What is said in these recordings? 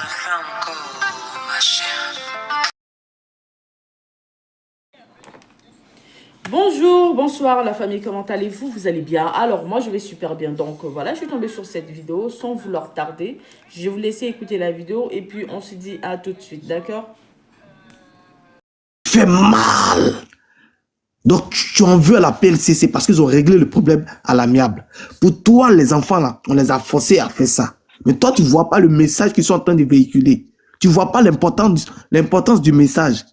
fait encore, ma chère. Bonjour, bonsoir la famille, comment allez-vous? Vous allez bien? Alors moi je vais super bien, donc voilà, je suis tombée sur cette vidéo sans vouloir tarder. Je vais vous laisser écouter la vidéo et puis on se dit à tout de suite, d'accord? Fait mal. Donc tu en veux à la PLCC parce qu'ils ont réglé le problème à l'amiable. Pour toi, les enfants là, on les a forcés à faire ça. Mais toi, tu vois pas le message qu'ils sont en train de véhiculer. Tu vois pas l'importance du message.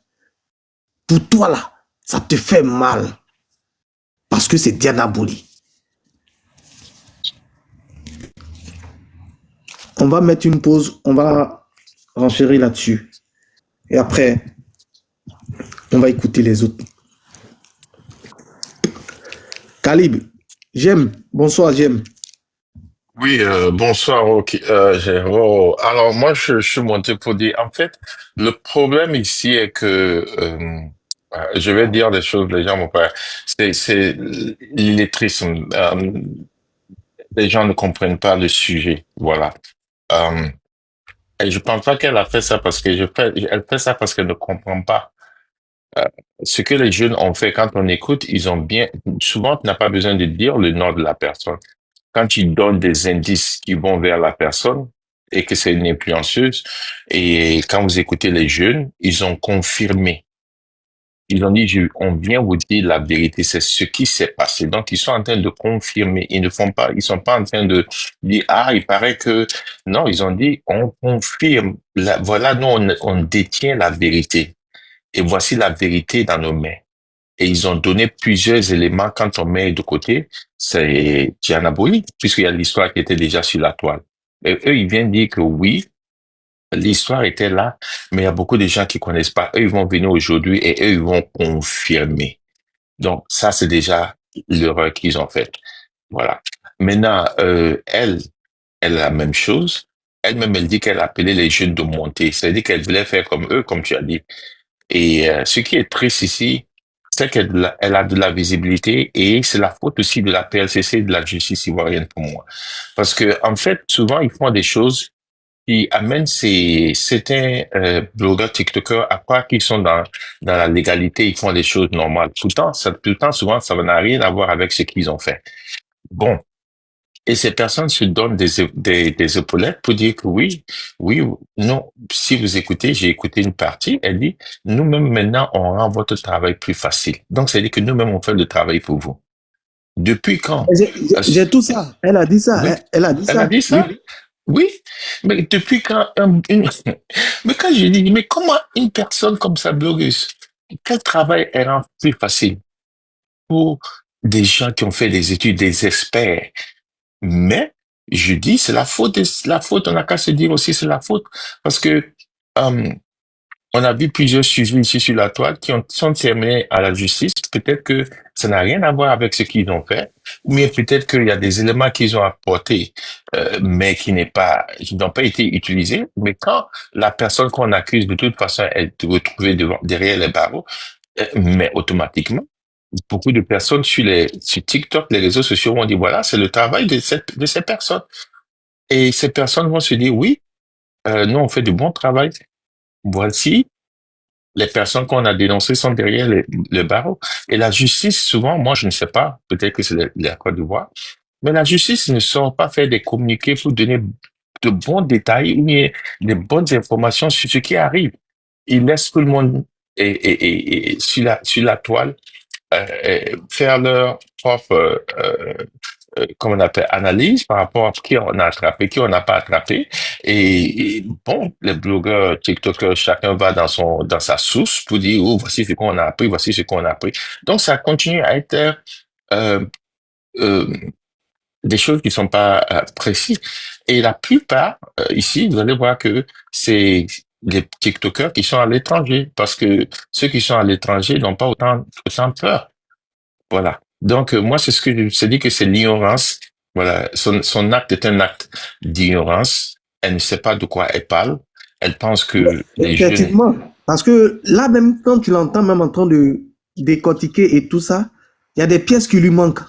Pour toi là, ça te fait mal. Parce que c'est Diana Boli. On va mettre une pause, on va renchérir là-dessus. Et après, on va écouter les autres. Calib, j'aime. Bonsoir, j'aime. Oui, bonsoir, Géraud. Alors, moi, je suis monté pour dire, en fait, le problème ici est que, je vais dire des choses, les gens vont pas, c'est l'illettrisme. Les gens ne comprennent pas le sujet, voilà. Euh, et je pense pas qu'elle a fait ça parce que elle fait ça parce qu'elle ne comprend pas. Euh, Ce que les jeunes ont fait quand on écoute, ils ont bien, souvent, tu n'as pas besoin de dire le nom de la personne. Quand ils donnent des indices qui vont vers la personne et que c'est une influenceuse, et quand vous écoutez les jeunes, ils ont confirmé. Ils ont dit, on vient vous dire la vérité, c'est ce qui s'est passé. Donc, ils sont en train de confirmer. Ils sont pas en train de dire, ah, il paraît que, non, ils ont dit, on confirme. Voilà, nous, on détient la vérité. Et voici la vérité dans nos mains. Et ils ont donné plusieurs éléments quand on met de côté, c'est dianabolique, puisqu'il y a l'histoire qui était déjà sur la toile. Et eux, ils viennent dire que oui, l'histoire était là, mais il y a beaucoup de gens qui connaissent pas. Eux, ils vont venir aujourd'hui et eux, ils vont confirmer. Donc, ça, c'est déjà l'erreur qu'ils ont faite. Voilà. Maintenant, elle a la même chose. Elle-même, elle dit qu'elle a appelé les jeunes de monter. C'est-à-dire qu'elle voulait faire comme eux, comme tu as dit. Et ce qui est triste ici, c'est elle a de la visibilité et c'est la faute aussi de la PLCC et de la justice ivoirienne pour moi. Parce que en fait, souvent, ils font des choses qui amènent certains blogueurs, TikTokers à croire qu'ils sont dans la légalité, ils font des choses normales. Tout le temps, souvent, ça n'a rien à voir avec ce qu'ils ont fait. Bon. Et ces personnes se donnent des épaulettes pour dire que oui, oui, non. Si vous écoutez, j'ai écouté une partie, elle dit, nous-mêmes maintenant, on rend votre travail plus facile. Donc, c'est-à-dire que nous-mêmes, on fait le travail pour vous. Depuis quand? J'ai tout ça. Elle a dit ça. Oui, Elle a dit elle a ça. dit Oui. ça? Oui, mais depuis quand mais quand je dis, mais comment une personne comme ça, blogueuse, quel travail elle rend plus facile pour des gens qui ont fait des études, des experts? Mais je dis, c'est la faute, on n'a qu'à se dire aussi c'est la faute. Parce que euh, on a vu plusieurs sujets ici sur la toile sont terminés à la justice. Peut-être que ça n'a rien à voir avec ce qu'ils ont fait, mais peut-être qu'il y a des éléments qu'ils ont apportés, mais qui n'ont pas été utilisés. Mais quand la personne qu'on accuse de toute façon est retrouvée derrière les barreaux, mais automatiquement, beaucoup de personnes sur TikTok, les réseaux sociaux vont dire, voilà, c'est le travail de ces personnes. Et ces personnes vont se dire, oui, nous, on fait du bon travail. Voici, les personnes qu'on a dénoncées sont derrière le barreau. Et la justice, souvent, moi, je ne sais pas, peut-être que c'est la Côte d'Ivoire, mais la justice ne sort pas faire des communiqués pour donner de bons détails ou bien des bonnes informations sur ce qui arrive. Ils laissent tout le monde et sur la toile faire leur propre, comment on appelle, analyse par rapport à qui on a attrapé, qui on n'a pas attrapé. Et bon, les blogueurs, TikTokers, chacun va dans sa source pour dire, oh, voici ce qu'on a appris, voici ce qu'on a appris. Donc, ça continue à être, euh, euh, des choses qui sont pas précises. Et la plupart, ici, vous allez voir que c'est les TikTokers qui sont à l'étranger, parce que ceux qui sont à l'étranger n'ont pas autant peur. Voilà. Donc, moi, c'est ce que je dit que c'est l'ignorance. Voilà. Son acte est un acte d'ignorance. Elle ne sait pas de quoi elle parle. Elle pense que les jeunes... Effectivement. Parce que là, même quand tu l'entends, même en train de décortiquer et tout ça, il y a des pièces qui lui manquent.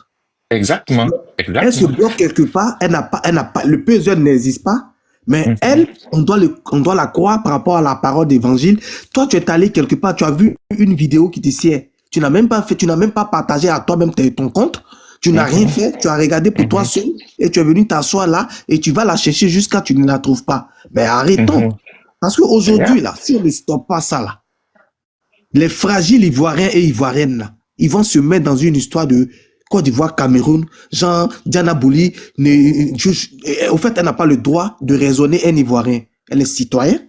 Exactement. Elle se Exactement. bloque quelque part, elle n'a pas, le puzzle n'existe pas, Mais Mhm. elle, on doit la croire par rapport à la parole d'évangile. Toi, tu es allé quelque part, tu as vu une vidéo qui te sied. Tu n'as même pas fait, tu n'as même pas partagé à toi-même ton compte. Tu n'as rien Mhm. fait, tu as regardé pour toi Mhm. seul et tu es venu t'asseoir là et tu vas la chercher jusqu'à ce que tu ne la trouves pas. Mais arrêtons. Mhm. Parce qu'aujourd'hui, Yeah. là, si on ne stoppe pas ça, là, les fragiles Ivoiriens et Ivoiriennes, là, ils vont se mettre dans une histoire de Côte d'Ivoire, Cameroun, genre Diana Bouli, au fait, elle n'a pas le droit de raisonner un Ivoirien. Elle est citoyenne.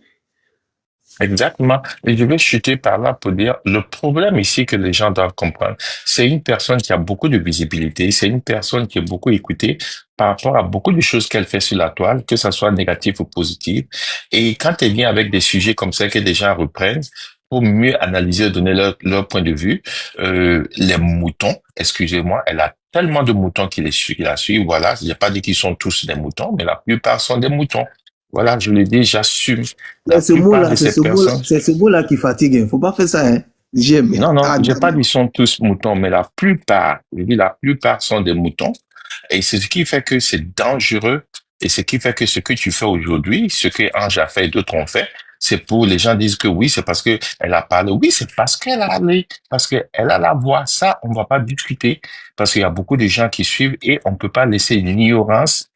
Exactement. Et je vais chuter par là pour dire, le problème ici que les gens doivent comprendre, c'est une personne qui a beaucoup de visibilité, c'est une personne qui est beaucoup écoutée par rapport à beaucoup de choses qu'elle fait sur la toile, que ça soit négatif ou positif. Et quand elle vient avec des sujets comme ça que des gens reprennent, pour mieux analyser, donner leur point de vue, les moutons, excusez-moi, elle a tellement de moutons qui la suivent, voilà. Il n'y a pas dit qu'ils sont tous des moutons, mais la plupart sont des moutons. Voilà, je le dis, j'assume. La C'est ce plupart mot-là, de ces personnes, c'est ce mot-là qui fatigue. Il ne faut pas faire ça, hein. J'aime. non, non, Ah, j'ai pas dit sont tous moutons, mais la plupart, je dis la plupart sont des moutons. Et c'est ce qui fait que c'est dangereux. Et ce qui fait que ce que tu fais aujourd'hui, ce que Ange a fait et d'autres ont fait, c'est pour les gens disent que oui, c'est parce que elle a parlé. Oui, c'est parce qu'elle a parlé, parce qu'elle a la voix. Ça, on va pas discuter. Parce qu'il y a beaucoup de gens qui suivent et on peut pas laisser l'ignorance,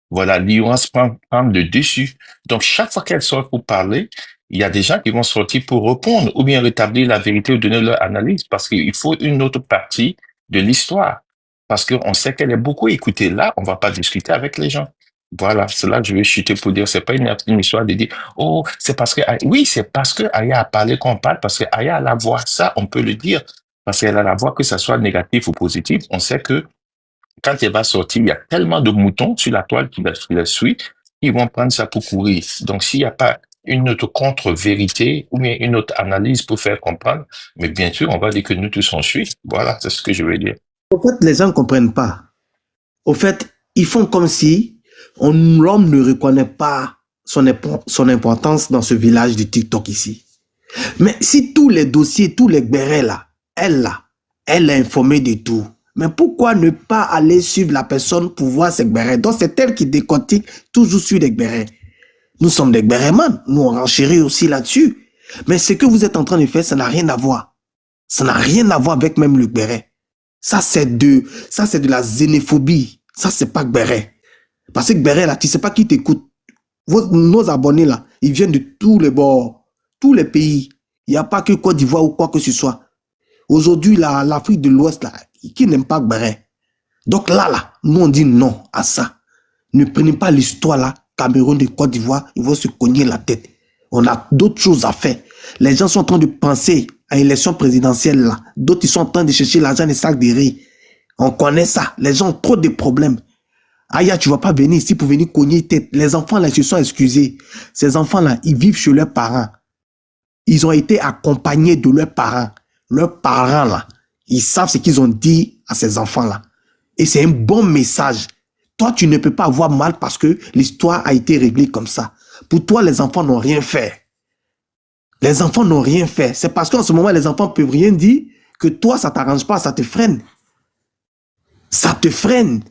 voilà, l'ignorance prend le dessus. Donc, chaque fois qu'elle sort pour parler, il y a des gens qui vont sortir pour répondre ou bien rétablir la vérité ou donner leur analyse parce qu'il faut une autre partie de l'histoire. Parce qu'on sait qu'elle est beaucoup écoutée. Là, on va pas discuter avec les gens. Voilà, c'est là que je vais chuter pour dire, c'est pas une histoire de dire, oh, c'est parce que, oui, c'est parce que Aya a parlé qu'on parle, parce que Aya a la voix. Ça, on peut le dire. Parce qu'elle a la voix, que ça soit négatif ou positif. On sait que quand elle va sortir, il y a tellement de moutons sur la toile qui la suit, ils vont prendre ça pour courir. Donc, s'il n'y a pas une autre contre-vérité ou bien une autre analyse pour faire comprendre, mais bien sûr, on va dire que nous tous on suit. Voilà, c'est ce que je veux dire. Au fait, les gens ne comprennent pas. Au fait, ils font comme si l'homme ne reconnaît pas son importance dans ce village du TikTok ici. Mais si tous les dossiers, tous les bérets là, elle est informée de tout. Mais pourquoi ne pas aller suivre la personne pour voir ses bérets? Donc c'est elle qui décortique toujours sur les bérets. Nous sommes des bérémans, nous on renchérit aussi là-dessus. Mais ce que vous êtes en train de faire, ça n'a rien à voir. Ça n'a rien à voir avec même le béret. Ça c'est de la xénophobie. Ça c'est pas béret. Parce que béret là, tu sais pas qui t'écoute. Nos abonnés là, ils viennent de tous les bords, tous les pays. Il n'y a pas que Côte d'Ivoire ou quoi que ce soit. Aujourd'hui, l'Afrique de l'Ouest, là, qui n'aime pas Béret. Donc là, nous on dit non à ça. Ne prenez pas l'histoire là, Cameroun et Côte d'Ivoire, ils vont se cogner la tête. On a d'autres choses à faire. Les gens sont en train de penser à l'élection présidentielle là. D'autres, ils sont en train de chercher l'argent des sacs de riz. On connaît ça. Les gens ont trop de problèmes. Aya, tu vas pas venir ici pour venir cogner tête. Les enfants là, ils se sont excusés. Ces enfants là, ils vivent chez leurs parents. Ils ont été accompagnés de leurs parents. Leurs parents là, ils savent ce qu'ils ont dit à ces enfants là. Et c'est un bon message. Toi, tu ne peux pas avoir mal parce que l'histoire a été réglée comme ça. Pour toi, les enfants n'ont rien fait. Les enfants n'ont rien fait. C'est parce qu'en ce moment, les enfants ne peuvent rien dire que toi, ça ne t'arrange pas, ça te freine. Ça te freine.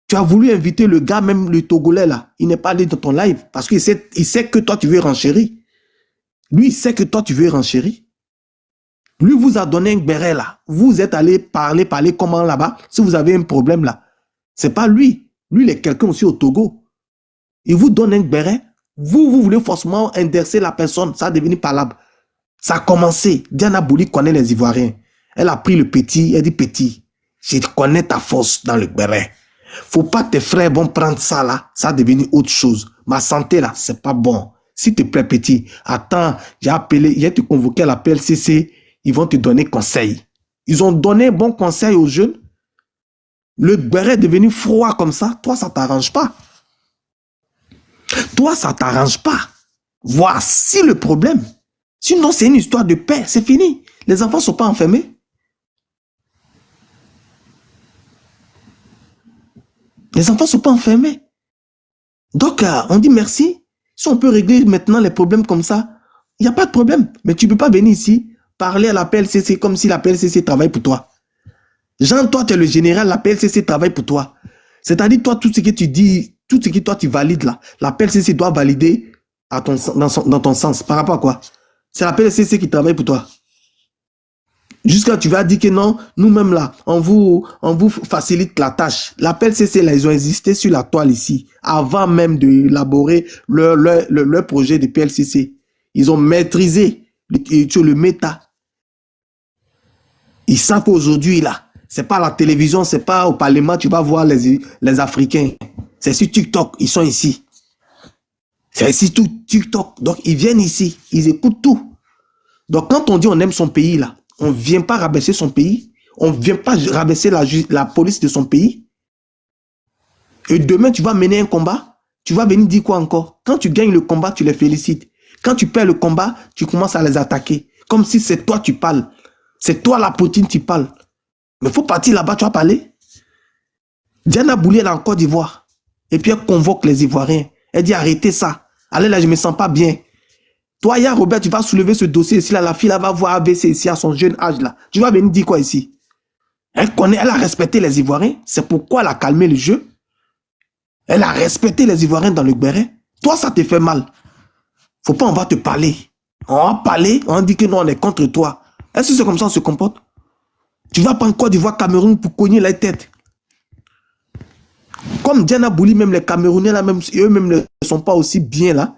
Tu as voulu inviter le gars, même le Togolais là. Il n'est pas allé dans ton live parce qu'il sait que toi, tu veux renchérir. Lui, il sait que toi, tu veux renchérir. Lui vous a donné un béret là. Vous êtes allé parler comment là-bas. Si vous avez un problème là, c'est pas lui. Lui, il est quelqu'un aussi au Togo. Il vous donne un béret. Vous voulez forcément indexer la personne. Ça a devenu parlable. Ça a commencé. Diana Bouli connaît les Ivoiriens. Elle a pris le petit. Elle dit petit, je connais ta force dans le béret. Faut pas tes frères vont prendre ça là. Ça a devenu autre chose. Ma santé là, c'est pas bon. S'il te plaît petit, attends, j'ai te convoqué à la PLCC. Ils vont te donner conseil. Ils ont donné un bon conseil aux jeunes. Le béret est devenu froid comme ça. Toi, ça ne t'arrange pas. Toi, ça ne t'arrange pas. Voici le problème. Sinon, c'est une histoire de paix. C'est fini. Les enfants ne sont pas enfermés. Les enfants ne sont pas enfermés. Donc, on dit merci. Si on peut régler maintenant les problèmes comme ça, il n'y a pas de problème. Mais tu ne peux pas venir ici parler à la PLCC comme si la PLCC travaille pour toi. Jean, toi, tu es le général, la PLCC travaille pour toi. C'est-à-dire, toi, tout ce que tu dis, tout ce qui toi tu valides là, la PLCC doit valider à ton, dans ton sens. Par rapport à quoi? C'est la PLCC qui travaille pour toi. Jusqu'à tu vas dire que non, nous-mêmes là, on vous facilite la tâche. La PLCC là, ils ont existé sur la toile ici, avant même d'élaborer leur projet de PLCC. Ils ont maîtrisé le méta. Ils savent qu'aujourd'hui là, c'est pas à la télévision, c'est pas au Parlement, tu vas voir les Africains. C'est sur TikTok, ils sont ici. C'est ici tout TikTok. Donc ils viennent ici, ils écoutent tout. Donc quand on dit on aime son pays là, on ne vient pas rabaisser son pays. On ne vient pas rabaisser la police de son pays. Et demain, tu vas mener un combat. Tu vas venir dire quoi encore? Quand tu gagnes le combat, tu les félicites. Quand tu perds le combat, tu commences à les attaquer. Comme si c'est toi qui parles. C'est toi la Poutine qui parle. Mais il faut partir là-bas, tu vas parler. Diana Bouli, elle est en Côte d'Ivoire. Et puis elle convoque les Ivoiriens. Elle dit arrêtez ça. Allez là, je ne me sens pas bien. Toi, hier, Robert, tu vas soulever ce dossier ici, là, la fille, là, va voir ABC ici, à son jeune âge, là. Tu vas venir dire quoi ici? Elle connaît, elle a respecté les Ivoiriens. C'est pourquoi elle a calmé le jeu. Elle a respecté les Ivoiriens dans le Béret. Toi, ça te fait mal. Faut pas, on va te parler. On va parler, on dit que non, on est contre toi. Est-ce que c'est comme ça qu'on se comporte? Tu vas pas en Côte d'Ivoire, Cameroun pour cogner la tête. Comme Diana Bouli, même les Camerounais, là, même, eux-mêmes ne sont pas aussi bien, là.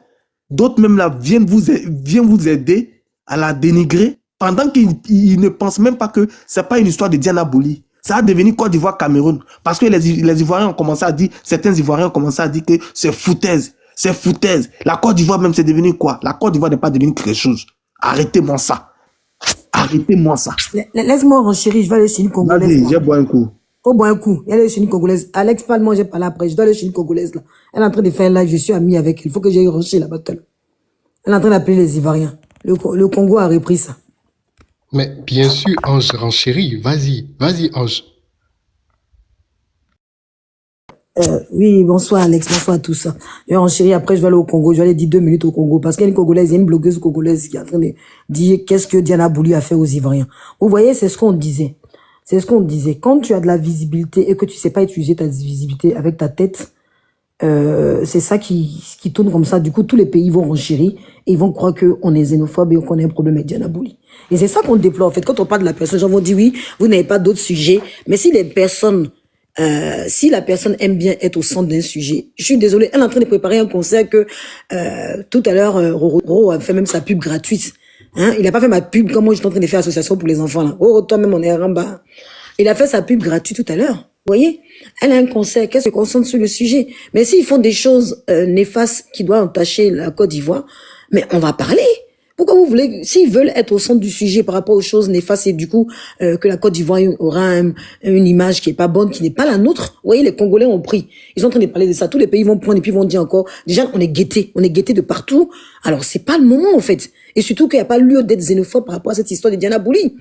D'autres même là viennent vous aider à la dénigrer pendant qu'ils ne pensent même pas que c'est pas une histoire de Diana Bouli. Ça a devenu Côte d'Ivoire Cameroun. Parce que les Ivoiriens ont commencé à dire, certains Ivoiriens ont commencé à dire que c'est foutaise. C'est foutaise. La Côte d'Ivoire même c'est devenu quoi? La Côte d'Ivoire n'est pas devenue quelque chose. Arrêtez-moi ça. Arrêtez-moi ça. Laisse-moi renchérir, je vais aller chez une Congolaise. Vas-y, j'ai boire un coup. Faut boire un coup. Elle est chez une Congolaise. Alex parle, moi j'ai parlé après. Je dois aller chez une Congolaise là. Elle est en train de faire un live, je suis ami avec elle. Il faut que j'aille rencher là-bas tout à l'heure. Elle est en train d'appeler les Ivoiriens. Le Congo a repris ça. Mais bien sûr, Ange renchérit. Vas-y, Ange. Oui, bonsoir Alex, bonsoir à tous. Je vais renchérir, après je vais aller au Congo. Je vais aller dire 2 minutes au Congo. Parce qu'il y a une Congolaise, il y a une blogueuse congolaise qui est en train de dire qu'est-ce que Diana Bouli a fait aux Ivoiriens. Vous voyez, c'est ce qu'on disait. C'est ce qu'on disait. Quand tu as de la visibilité et que tu sais pas utiliser ta visibilité avec ta tête, c'est ça qui tourne comme ça. Du coup, tous les pays vont renchérir et ils vont croire qu'on est xénophobe et qu'on a un problème avec Diana Bouli. Et c'est ça qu'on déplore. En fait, quand on parle de la personne, les gens vont dire oui, vous n'avez pas d'autres sujets. Mais si les personnes, si la personne aime bien être au centre d'un sujet, je suis désolée, elle est en train de préparer un concert que tout à l'heure, Roro a fait même sa pub gratuite. Hein, il a pas fait ma pub comme moi j'étais en train de faire association pour les enfants là. Oh, toi-même on est à Ramba. Il a fait sa pub gratuite tout à l'heure. Vous voyez? Elle a un concert qu'elle se concentre sur le sujet. Mais s'ils font des choses néfastes qui doivent entacher la Côte d'Ivoire, mais on va parler. Pourquoi vous voulez, s'ils veulent être au centre du sujet par rapport aux choses néfastes et du coup que la Côte d'Ivoire aura une image qui est pas bonne, qui n'est pas la nôtre. Vous voyez, les Congolais ont pris. Ils sont en train de parler de ça. Tous les pays vont prendre et puis vont dire encore. Déjà, on est guettés de partout. Alors c'est pas le moment en fait. Et surtout qu'il n'y a pas lieu d'être xénophobe par rapport à cette histoire de Diana Bouli.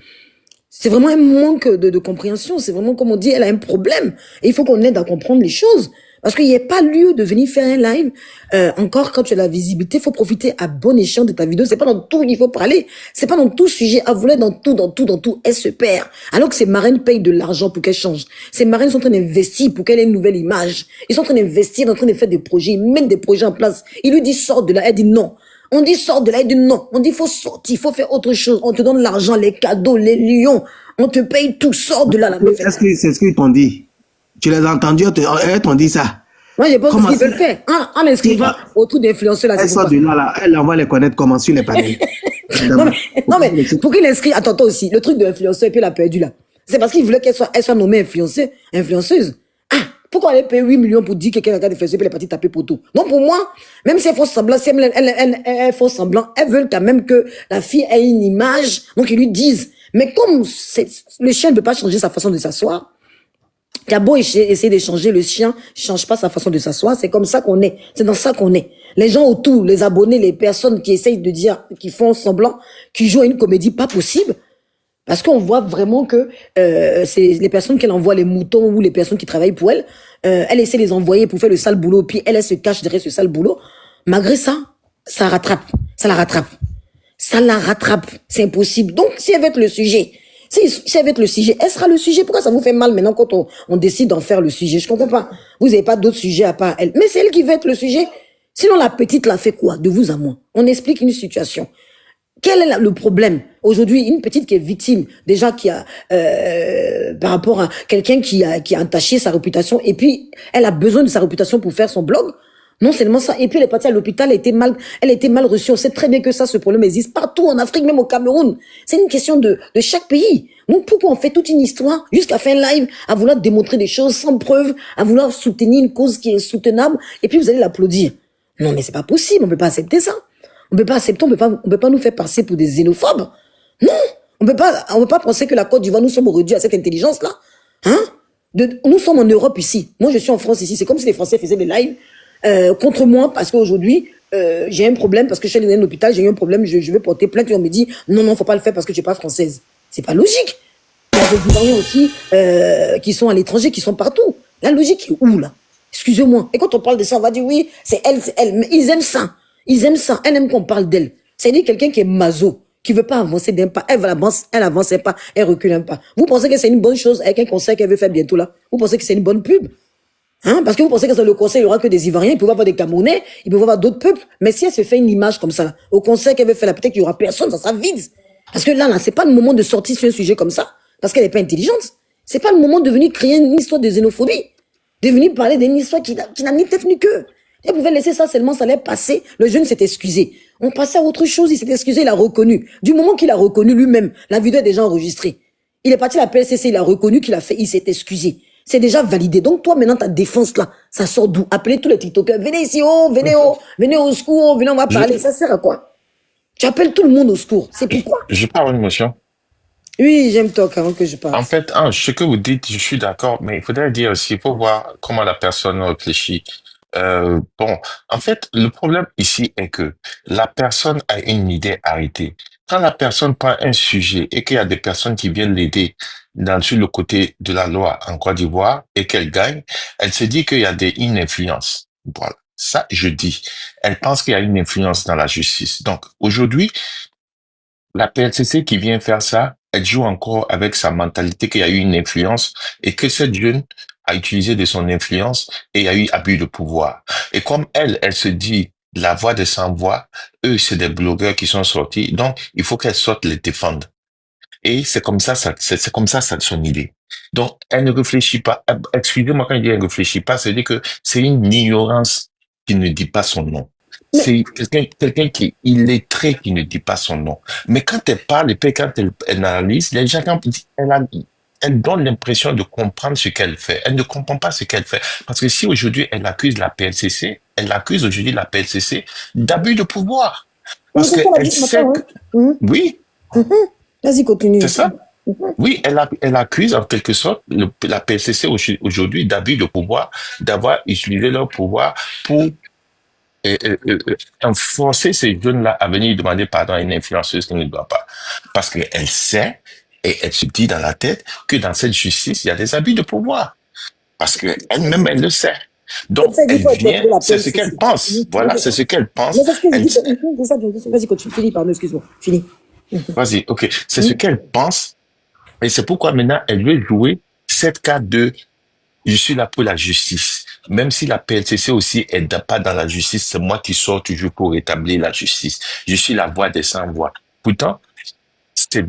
C'est vraiment un manque de compréhension. C'est vraiment comme on dit, elle a un problème. Et il faut qu'on aide à comprendre les choses. Parce qu'il n'y a pas lieu de venir faire un live. Encore, quand tu as la visibilité, il faut profiter à bon escient de ta vidéo. C'est pas dans tout qu'il faut parler. C'est pas dans tout sujet. À vouloir dans tout. Elle se perd. Alors que ces marraines payent de l'argent pour qu'elle change. Ces marraines sont en train d'investir pour qu'elle ait une nouvelle image. Ils sont en train d'investir, en train de faire des projets. Ils mettent des projets en place. Il lui dit, sors de là. Elle dit non. On dit sors de là, il dit non. On dit faut sortir, il faut faire autre chose. On te donne l'argent, les cadeaux, les lions. On te paye tout, sors de là. C'est ce qu'ils t'ont dit. Tu les as entendus, elles t'ont dit ça. Moi, je pense ce qu'ils veulent faire. En inscrivant autour d'influenceurs là. Elle sort de là, elle va les connaître comment sur les panels. non, mais pour qu'il inscrit, attends, toi aussi, le truc de l'influenceur, et puis il a perdu là. C'est parce qu'il voulait qu'elle soit nommée influenceuse. Pourquoi elle paye 8 millions pour dire que quelqu'un a fait ça et puis elle est partie taper poteau? Donc pour moi, même si elle fait semblant, si elle fait semblant, elles veulent quand même que la fille ait une image, donc ils lui disent. Mais comme le chien ne peut pas changer sa façon de s'asseoir, t'as beau essayer de changer, le chien change pas sa façon de s'asseoir, c'est comme ça qu'on est. C'est dans ça qu'on est. Les gens autour, les abonnés, les personnes qui essayent de dire, qui font semblant, qui jouent à une comédie pas possible, parce qu'on voit vraiment que c'est les personnes qu'elle envoie, les moutons ou les personnes qui travaillent pour elle, elle essaie de les envoyer pour faire le sale boulot, puis elle se cache derrière ce sale boulot. Malgré ça, ça la rattrape. C'est impossible. Donc, si elle veut être le sujet, Si elle veut être le sujet, elle sera le sujet. Pourquoi ça vous fait mal maintenant quand on décide d'en faire le sujet? Je comprends pas. Vous n'avez pas d'autres sujets à part elle. Mais c'est elle qui veut être le sujet. Sinon, la petite l'a fait quoi? De vous à moi. On explique une situation. Quel est le problème? Aujourd'hui, une petite qui est victime, déjà qui a, par rapport à quelqu'un qui a entaché sa réputation, et puis elle a besoin de sa réputation pour faire son blog. Non seulement ça, et puis elle est partie à l'hôpital, elle a été mal reçue. On sait très bien que ça, ce problème existe partout en Afrique, même au Cameroun. C'est une question de chaque pays. Donc pourquoi on fait toute une histoire jusqu'à faire un live, à vouloir démontrer des choses sans preuve, à vouloir soutenir une cause qui est soutenable, et puis vous allez l'applaudir? Non, mais c'est pas possible, on peut pas accepter ça. On peut pas accepter, on peut pas nous faire passer pour des xénophobes. Non, on peut pas penser que la Côte d'Ivoire, nous sommes réduits à cette intelligence-là. Hein? Nous sommes en Europe ici. Moi, je suis en France ici. C'est comme si les Français faisaient des lives contre moi parce qu'aujourd'hui, j'ai un problème parce que je suis allée dans l'hôpital, j'ai eu un problème, je vais porter plainte et on me dit non, faut pas le faire parce que tu n'es pas française. C'est pas logique. Il y a des Ivoiriens aussi qui sont à l'étranger, qui sont partout. La logique est où, là? Excusez-moi. Et quand on parle de ça, on va dire oui, c'est elle. Mais ils aiment ça. Ils aiment ça. Elle aime qu'on parle d'elle. C'est-à-dire quelqu'un qui est maso, qui veut pas avancer d'un pas. Elle avance un pas, elle recule un pas. Vous pensez que c'est une bonne chose avec un concert qu'elle veut faire bientôt là? Vous pensez que c'est une bonne pub? Hein? Parce que vous pensez que dans le concert, il y aura que des Ivoiriens, il peut y avoir des Camerounais, il peut y avoir d'autres peuples. Mais si elle se fait une image comme ça, là, au concert qu'elle veut faire là, peut-être qu'il y aura personne, ça sera vide. Parce que là, c'est pas le moment de sortir sur un sujet comme ça, parce qu'elle n'est pas intelligente. C'est pas le moment de venir créer une histoire de xénophobie, de venir parler d'une histoire qui n'a ni tête ni queue. Elle pouvait laisser ça seulement, ça allait passer. Le jeune s'est excusé. On passait à autre chose, il s'est excusé, il a reconnu. Du moment qu'il a reconnu lui-même, la vidéo est déjà enregistrée. Il est parti à la PLCC, il a reconnu qu'il a fait, il s'est excusé. C'est déjà validé. Donc toi, maintenant, ta défense là, ça sort d'où? Appelez tous les TikTokers, venez ici, venez au secours, venez, on va parler. Ça sert à quoi? Tu appelles tout le monde au secours. C'est pourquoi? Je parle en émotion. Oui, j'aime toi avant que je parle. En fait, ce que vous dites, je suis d'accord, mais il faudrait dire aussi, il faut voir comment la personne réfléchit. Bon, en fait, le problème ici est que la personne a une idée arrêtée. Quand la personne prend un sujet et qu'il y a des personnes qui viennent l'aider sur le côté de la loi en Côte d'Ivoire et qu'elle gagne, elle se dit qu'il y a une influence. Voilà. Ça, je dis. Elle pense qu'il y a une influence dans la justice. Donc, aujourd'hui, la PLCC qui vient faire ça, elle joue encore avec sa mentalité qu'il y a eu une influence et que cette jeune a utilisé de son influence et il y a eu abus de pouvoir. Et comme elle se dit la voix des sans-voix, eux, c'est des blogueurs qui sont sortis, donc il faut qu'elle sorte les défendre. Et c'est comme ça, c'est comme ça son idée. Donc, elle ne réfléchit pas. Excusez-moi quand je dis elle ne réfléchit pas, c'est-à-dire que c'est une ignorance qui ne dit pas son nom. C'est quelqu'un qui est illettré qui ne dit pas son nom. Mais quand elle parle et puis quand elle analyse, les gens, elle donne l'impression de comprendre ce qu'elle fait. Elle ne comprend pas ce qu'elle fait. Parce que si aujourd'hui elle accuse la PLCC, elle accuse aujourd'hui la PLCC d'abus de pouvoir. Parce qu'elle sait que... Oui. Vas-y, continue. C'est ça. Oui, elle accuse en quelque sorte la PLCC aujourd'hui d'abus de pouvoir, d'avoir utilisé leur pouvoir pour forcer ces jeunes-là à venir demander pardon à une influenceuse qui ne doit pas. Parce qu'elle sait et elle se dit dans la tête que dans cette justice, il y a des abus de pouvoir. Parce qu'elle-même, elle le sait. Donc, elle vient, c'est ce qu'elle pense. Voilà, c'est ce qu'elle pense. Vas-y, continue. Finis, pardon, excuse-moi. Finis. Vas-y, ok. C'est ce qu'elle pense. Et c'est pourquoi maintenant, elle veut jouer cette carte de je suis là pour la justice. Même si la PLCC aussi est pas dans la justice, c'est moi qui sors toujours pour rétablir la justice. Je suis la voix des sans-voix. Pourtant, c'est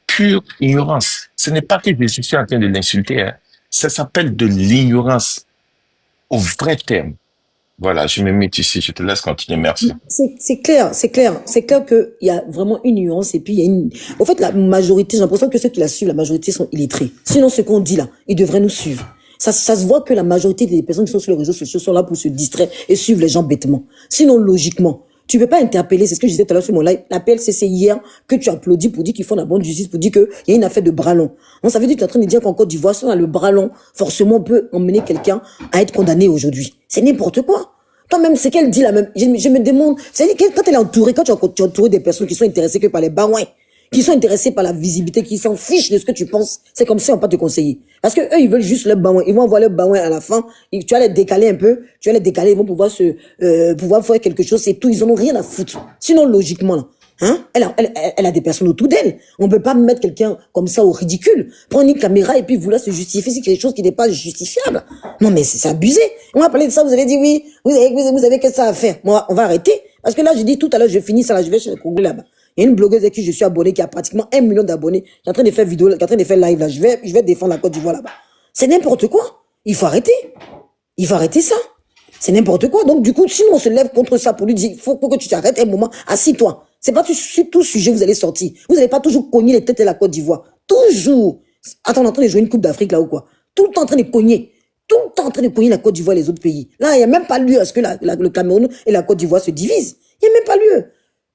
pure ignorance. Ce n'est pas que je suis en train de l'insulter, hein. Ça s'appelle de l'ignorance. Au vrai terme. Voilà, je me mets ici, je te laisse continuer, merci. C'est clair qu'il y a vraiment une nuance et puis il y a une... En fait, la majorité, j'ai l'impression que ceux qui la suivent, la majorité sont illettrés. Sinon, ce qu'on dit là, ils devraient nous suivre. Ça se voit que la majorité des personnes qui sont sur les réseaux sociaux sont là pour se distraire et suivre les gens bêtement. Sinon, logiquement, tu peux pas interpeller, c'est ce que je disais tout à l'heure sur mon live, la PLCC hier, que tu applaudis pour dire qu'ils font la bonne justice, pour dire qu'il y a une affaire de bras long. Ça veut dire que tu es en train de dire qu'en Côte d'Ivoire, si on a le bras long, forcément on peut emmener quelqu'un à être condamné aujourd'hui. C'est n'importe quoi. Toi-même, c'est qu'elle dit la même. Je me demande, c'est-à-dire quand elle est entourée, quand tu es entouré des personnes qui sont intéressées que par les baouins, qui sont intéressés par la visibilité, qui s'en fichent de ce que tu penses, c'est comme si on ne peut pas te conseiller. Parce que eux, ils veulent juste le baouin. Ils vont envoyer le baouin à la fin. Tu vas les décaler un peu. Ils vont pouvoir pouvoir faire quelque chose. C'est tout. Ils en ont rien à foutre. Sinon, logiquement, là, Hein? Elle a des personnes autour d'elle. On ne peut pas mettre quelqu'un comme ça au ridicule. Prendre une caméra et puis vouloir se justifier sur quelque chose qui n'est pas justifiable. Non, mais c'est abusé. On va parler de ça, vous avez dit oui, vous avez que ça à faire. Moi, on va arrêter. Parce que là, je dis tout à l'heure, je finis ça là, je vais chez le Congolais là-bas. Il y a une blogueuse avec qui je suis abonné qui a pratiquement 1 million d'abonnés, qui est en train de faire vidéo, qui est en train de faire live là. Je vais défendre la Côte d'Ivoire là-bas. C'est n'importe quoi. Il faut arrêter. Il faut arrêter ça. C'est n'importe quoi. Donc, du coup, si on se lève contre ça pour lui dire, il faut que tu t'arrêtes un moment, assis-toi. C'est pas sur tout sujet vous allez sortir. Vous n'allez pas toujours cogner les têtes de la Côte d'Ivoire. Toujours. Attends, on est en train de jouer une Coupe d'Afrique là ou quoi? Tout le temps en train de cogner. Tout le temps en train de cogner la Côte d'Ivoire et les autres pays. Là, il n'y a même pas lieu à ce que le Cameroun et la Côte d'Ivoire se divisent. Il n'y a même pas lieu.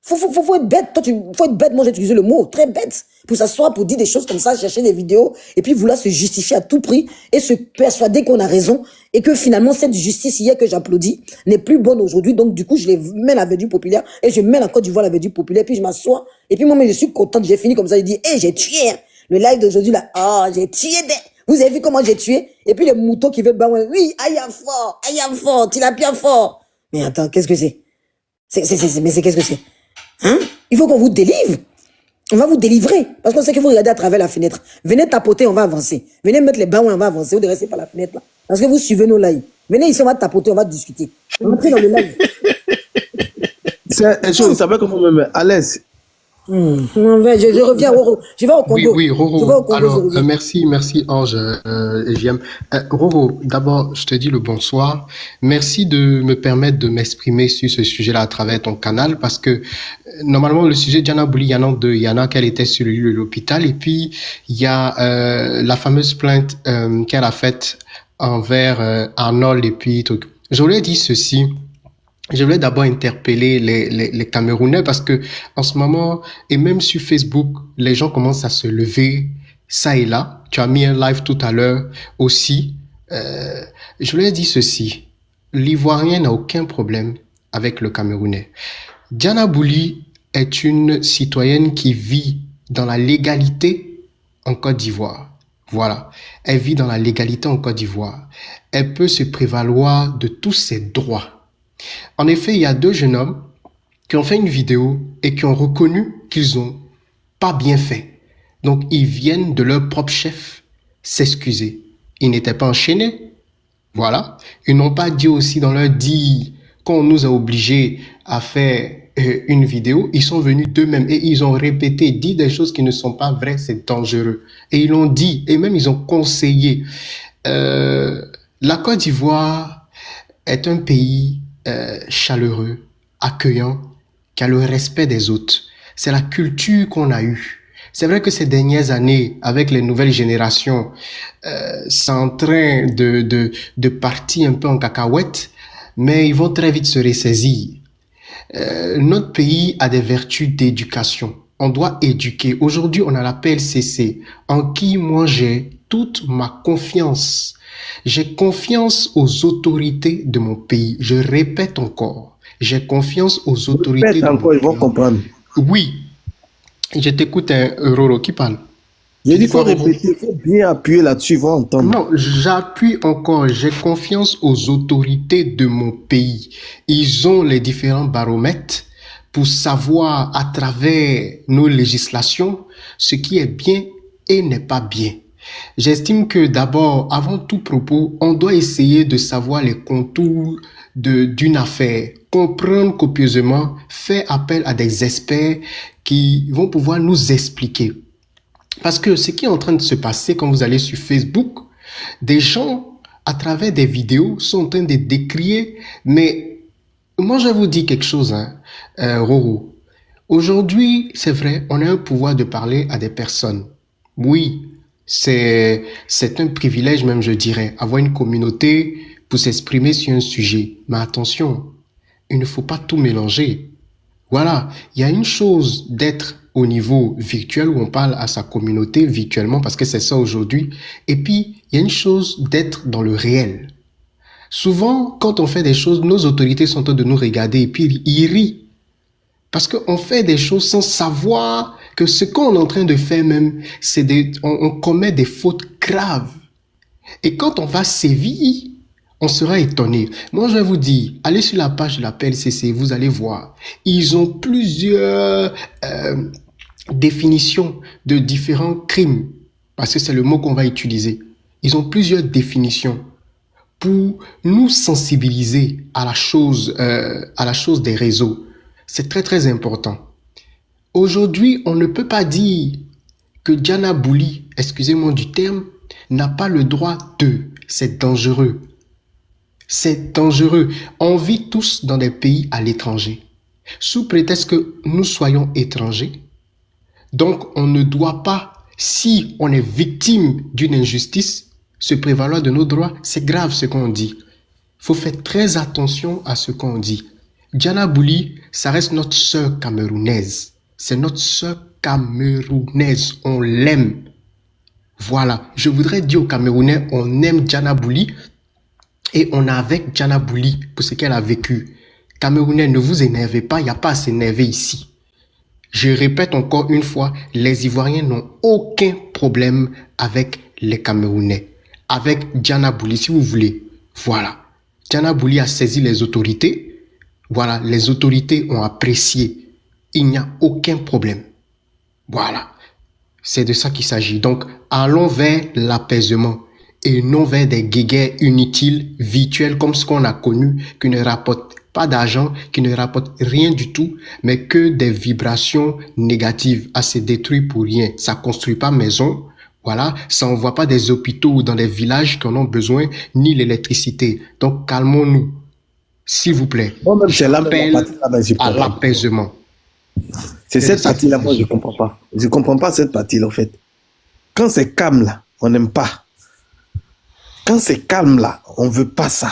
Faut être bête. Toi, faut être bête. Moi, j'ai utilisé le mot très bête pour s'asseoir, pour dire des choses comme ça, chercher des vidéos et puis vouloir se justifier à tout prix et se persuader qu'on a raison et que finalement, cette justice hier que j'applaudis n'est plus bonne aujourd'hui. Donc, du coup, je les mets la verdure populaire et je mets la Côte d'Ivoire la verdure populaire puis je m'assois et puis moi, je suis contente. J'ai fini comme ça. Je dis, hey, j'ai tué. Hein. Le live d'aujourd'hui, là, oh, j'ai tué des... Vous avez vu comment j'ai tué? Et puis les moutons qui veulent, bah, oui, aïe, fort, il a bien fort. Mais attends, qu'est-ce que c'est? Mais qu'est-ce que c'est? Hein? Il faut qu'on vous délivre. On va vous délivrer. Parce qu'on sait que vous regardez à travers la fenêtre. Venez tapoter, on va avancer. Venez mettre les bains, on va avancer. Vous ne restez pas la fenêtre là. Parce que vous suivez nos lives. Venez ici, on va tapoter, on va discuter. Entrez dans le live. C'est un chose, il s'appelle comment même? À l'aise. Je reviens au je vais au Congo. Oui, Roro. Je vais au Congo, Alors, merci Ange et JM. Roro, d'abord, je te dis le bonsoir. Merci de me permettre de m'exprimer sur ce sujet-là à travers ton canal parce que normalement, le sujet de Diana Bouli, il y en a deux. Il y en a qu'elle était sur l'hôpital et puis il y a la fameuse plainte qu'elle a faite envers Arnold et puis truc. Je voulais dire ceci. Je voulais d'abord interpeller les Camerounais parce que en ce moment, et même sur Facebook, les gens commencent à se lever, ça et là. Tu as mis un live tout à l'heure aussi. Je voulais dire ceci. L'Ivoirien n'a aucun problème avec le Camerounais. Diana Bouli est une citoyenne qui vit dans la légalité en Côte d'Ivoire. Voilà. Elle vit dans la légalité en Côte d'Ivoire. Elle peut se prévaloir de tous ses droits. En effet, il y a deux jeunes hommes qui ont fait une vidéo et qui ont reconnu qu'ils ont pas bien fait. Donc, ils viennent de leur propre chef s'excuser. Ils n'étaient pas enchaînés. Voilà. Ils n'ont pas dit aussi dans leur dit qu'on nous a obligés à faire une vidéo. Ils sont venus d'eux-mêmes et ils ont répété, dit des choses qui ne sont pas vraies, c'est dangereux. Et ils l'ont dit et même ils ont conseillé. La Côte d'Ivoire est un pays chaleureux, accueillant, qui a le respect des autres. C'est la culture qu'on a eue. C'est vrai que ces dernières années, avec les nouvelles générations, c'est en train de partir un peu en cacahuète, mais ils vont très vite se ressaisir. Notre pays a des vertus d'éducation. On doit éduquer. Aujourd'hui, on a la PLCC, en qui moi j'ai toute ma confiance. J'ai confiance aux autorités de mon pays. Je répète encore, j'ai confiance aux autorités Répète de mon encore, ils vont pays. comprendre. Oui, je t'écoute, Roro, qui parle. J'ai dit, il dis faut quoi, Roro? répéter, il faut bien appuyer là-dessus, ils vont entendre. Non, j'appuie encore, j'ai confiance aux autorités de mon pays. Ils ont les différents baromètres pour savoir à travers nos législations ce qui est bien et n'est pas bien. J'estime que d'abord, avant tout propos, on doit essayer de savoir les contours d'une affaire, comprendre copieusement, faire appel à des experts qui vont pouvoir nous expliquer. Parce que ce qui est en train de se passer quand vous allez sur Facebook, des gens, à travers des vidéos, sont en train de décrier, mais moi je vais vous dire quelque chose, hein, Roro. Aujourd'hui, c'est vrai, on a un pouvoir de parler à des personnes. Oui, c'est un privilège même, je dirais, avoir une communauté pour s'exprimer sur un sujet. Mais attention, il ne faut pas tout mélanger. Voilà, il y a une chose d'être au niveau virtuel où on parle à sa communauté virtuellement parce que c'est ça aujourd'hui. Et puis, il y a une chose d'être dans le réel. Souvent, quand on fait des choses, nos autorités sont en train de nous regarder et puis ils rient. Parce qu'on fait des choses sans savoir que ce qu'on est en train de faire même, c'est on commet des fautes graves. Et quand on va sévir, On sera étonné. Moi, je vais vous dire, allez sur la page de la PLCC, vous allez voir. Ils ont plusieurs définitions de différents crimes, parce que c'est le mot qu'on va utiliser. Ils ont plusieurs définitions pour nous sensibiliser à la chose des réseaux. C'est très, très important. Aujourd'hui, on ne peut pas dire que Diana Bouli, excusez-moi du terme, n'a pas le droit de. C'est dangereux. C'est dangereux. On vit tous dans des pays à l'étranger. Sous prétexte que nous soyons étrangers, donc on ne doit pas, si on est victime d'une injustice, se prévaloir de nos droits. C'est grave ce qu'on dit. Il faut faire très attention à ce qu'on dit. Diana Bouli, ça reste notre sœur camerounaise. C'est notre sœur camerounaise. On l'aime. Voilà. Je voudrais dire aux Camerounais, on aime Diana Bouli et on est avec Diana Bouli pour ce qu'elle a vécu. Camerounais, ne vous énervez pas. Il n'y a pas à s'énerver ici. Je répète encore une fois, les Ivoiriens n'ont aucun problème avec les Camerounais. Avec Diana Bouli, si vous voulez. Voilà. Diana Bouli a saisi les autorités. Voilà. Les autorités ont apprécié. Il n'y a aucun problème. Voilà. C'est de ça qu'il s'agit. Donc, allons vers l'apaisement et non vers des guéguerres inutiles, virtuelles, comme ce qu'on a connu, qui ne rapportent pas d'argent, qui ne rapportent rien du tout, mais que des vibrations négatives à se détruire pour rien. Ça construit pas maison, voilà, ça envoie pas des hôpitaux ou dans des villages qui en ont besoin, ni l'électricité. Donc, calmons-nous, s'il vous plaît. Moi-même, c'est là, J'appelle à l'apaisement. C'est cette partie-là, moi, je ne comprends pas. Je ne comprends pas cette partie-là, en fait. Quand c'est calme, là, on n'aime pas. Quand c'est calme, là, on ne veut pas ça.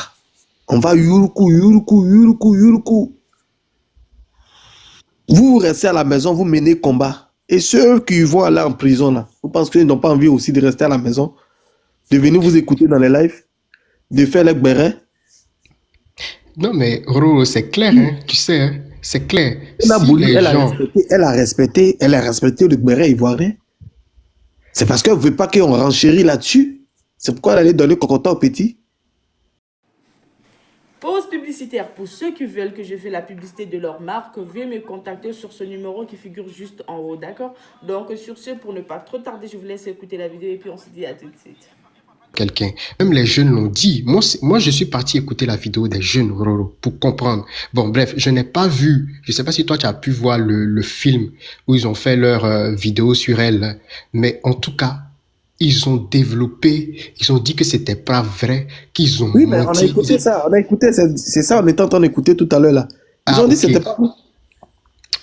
On va yuruku, yuruku, yuruku, yuruku. Vous restez à la maison, vous menez combat. Et ceux qui vont aller en prison, là, vous pensez qu'ils n'ont pas envie aussi de rester à la maison, de venir vous écouter dans les lives, de faire les bérets? Non, mais Roro, c'est clair, hein, tu sais, hein, c'est clair. Diana Bouli, elle a respecté le béret ivoirien. C'est parce qu'elle ne veut pas qu'on renchérit là-dessus. C'est pourquoi elle allait donner cocotin au petit. Pause publicitaire. Pour ceux qui veulent que je fasse la publicité de leur marque, veuillez me contacter sur ce numéro qui figure juste en haut, d'accord? Donc, sur ce, pour ne pas trop tarder, je vous laisse écouter la vidéo et puis on se dit à tout de suite. Quelqu'un. Même les jeunes l'ont dit. Moi, je suis parti écouter la vidéo des jeunes, Roro, pour comprendre. Bon, bref, je n'ai pas vu, je ne sais pas si toi, tu as pu voir le film où ils ont fait leur vidéo sur elle, mais en tout cas, ils ont développé, ils ont dit que c'était pas vrai, qu'ils ont Oui, mais on a écouté ça, c'est ça, on était en train d'écouter tout à l'heure, là. Ils ont dit que c'était pas vrai.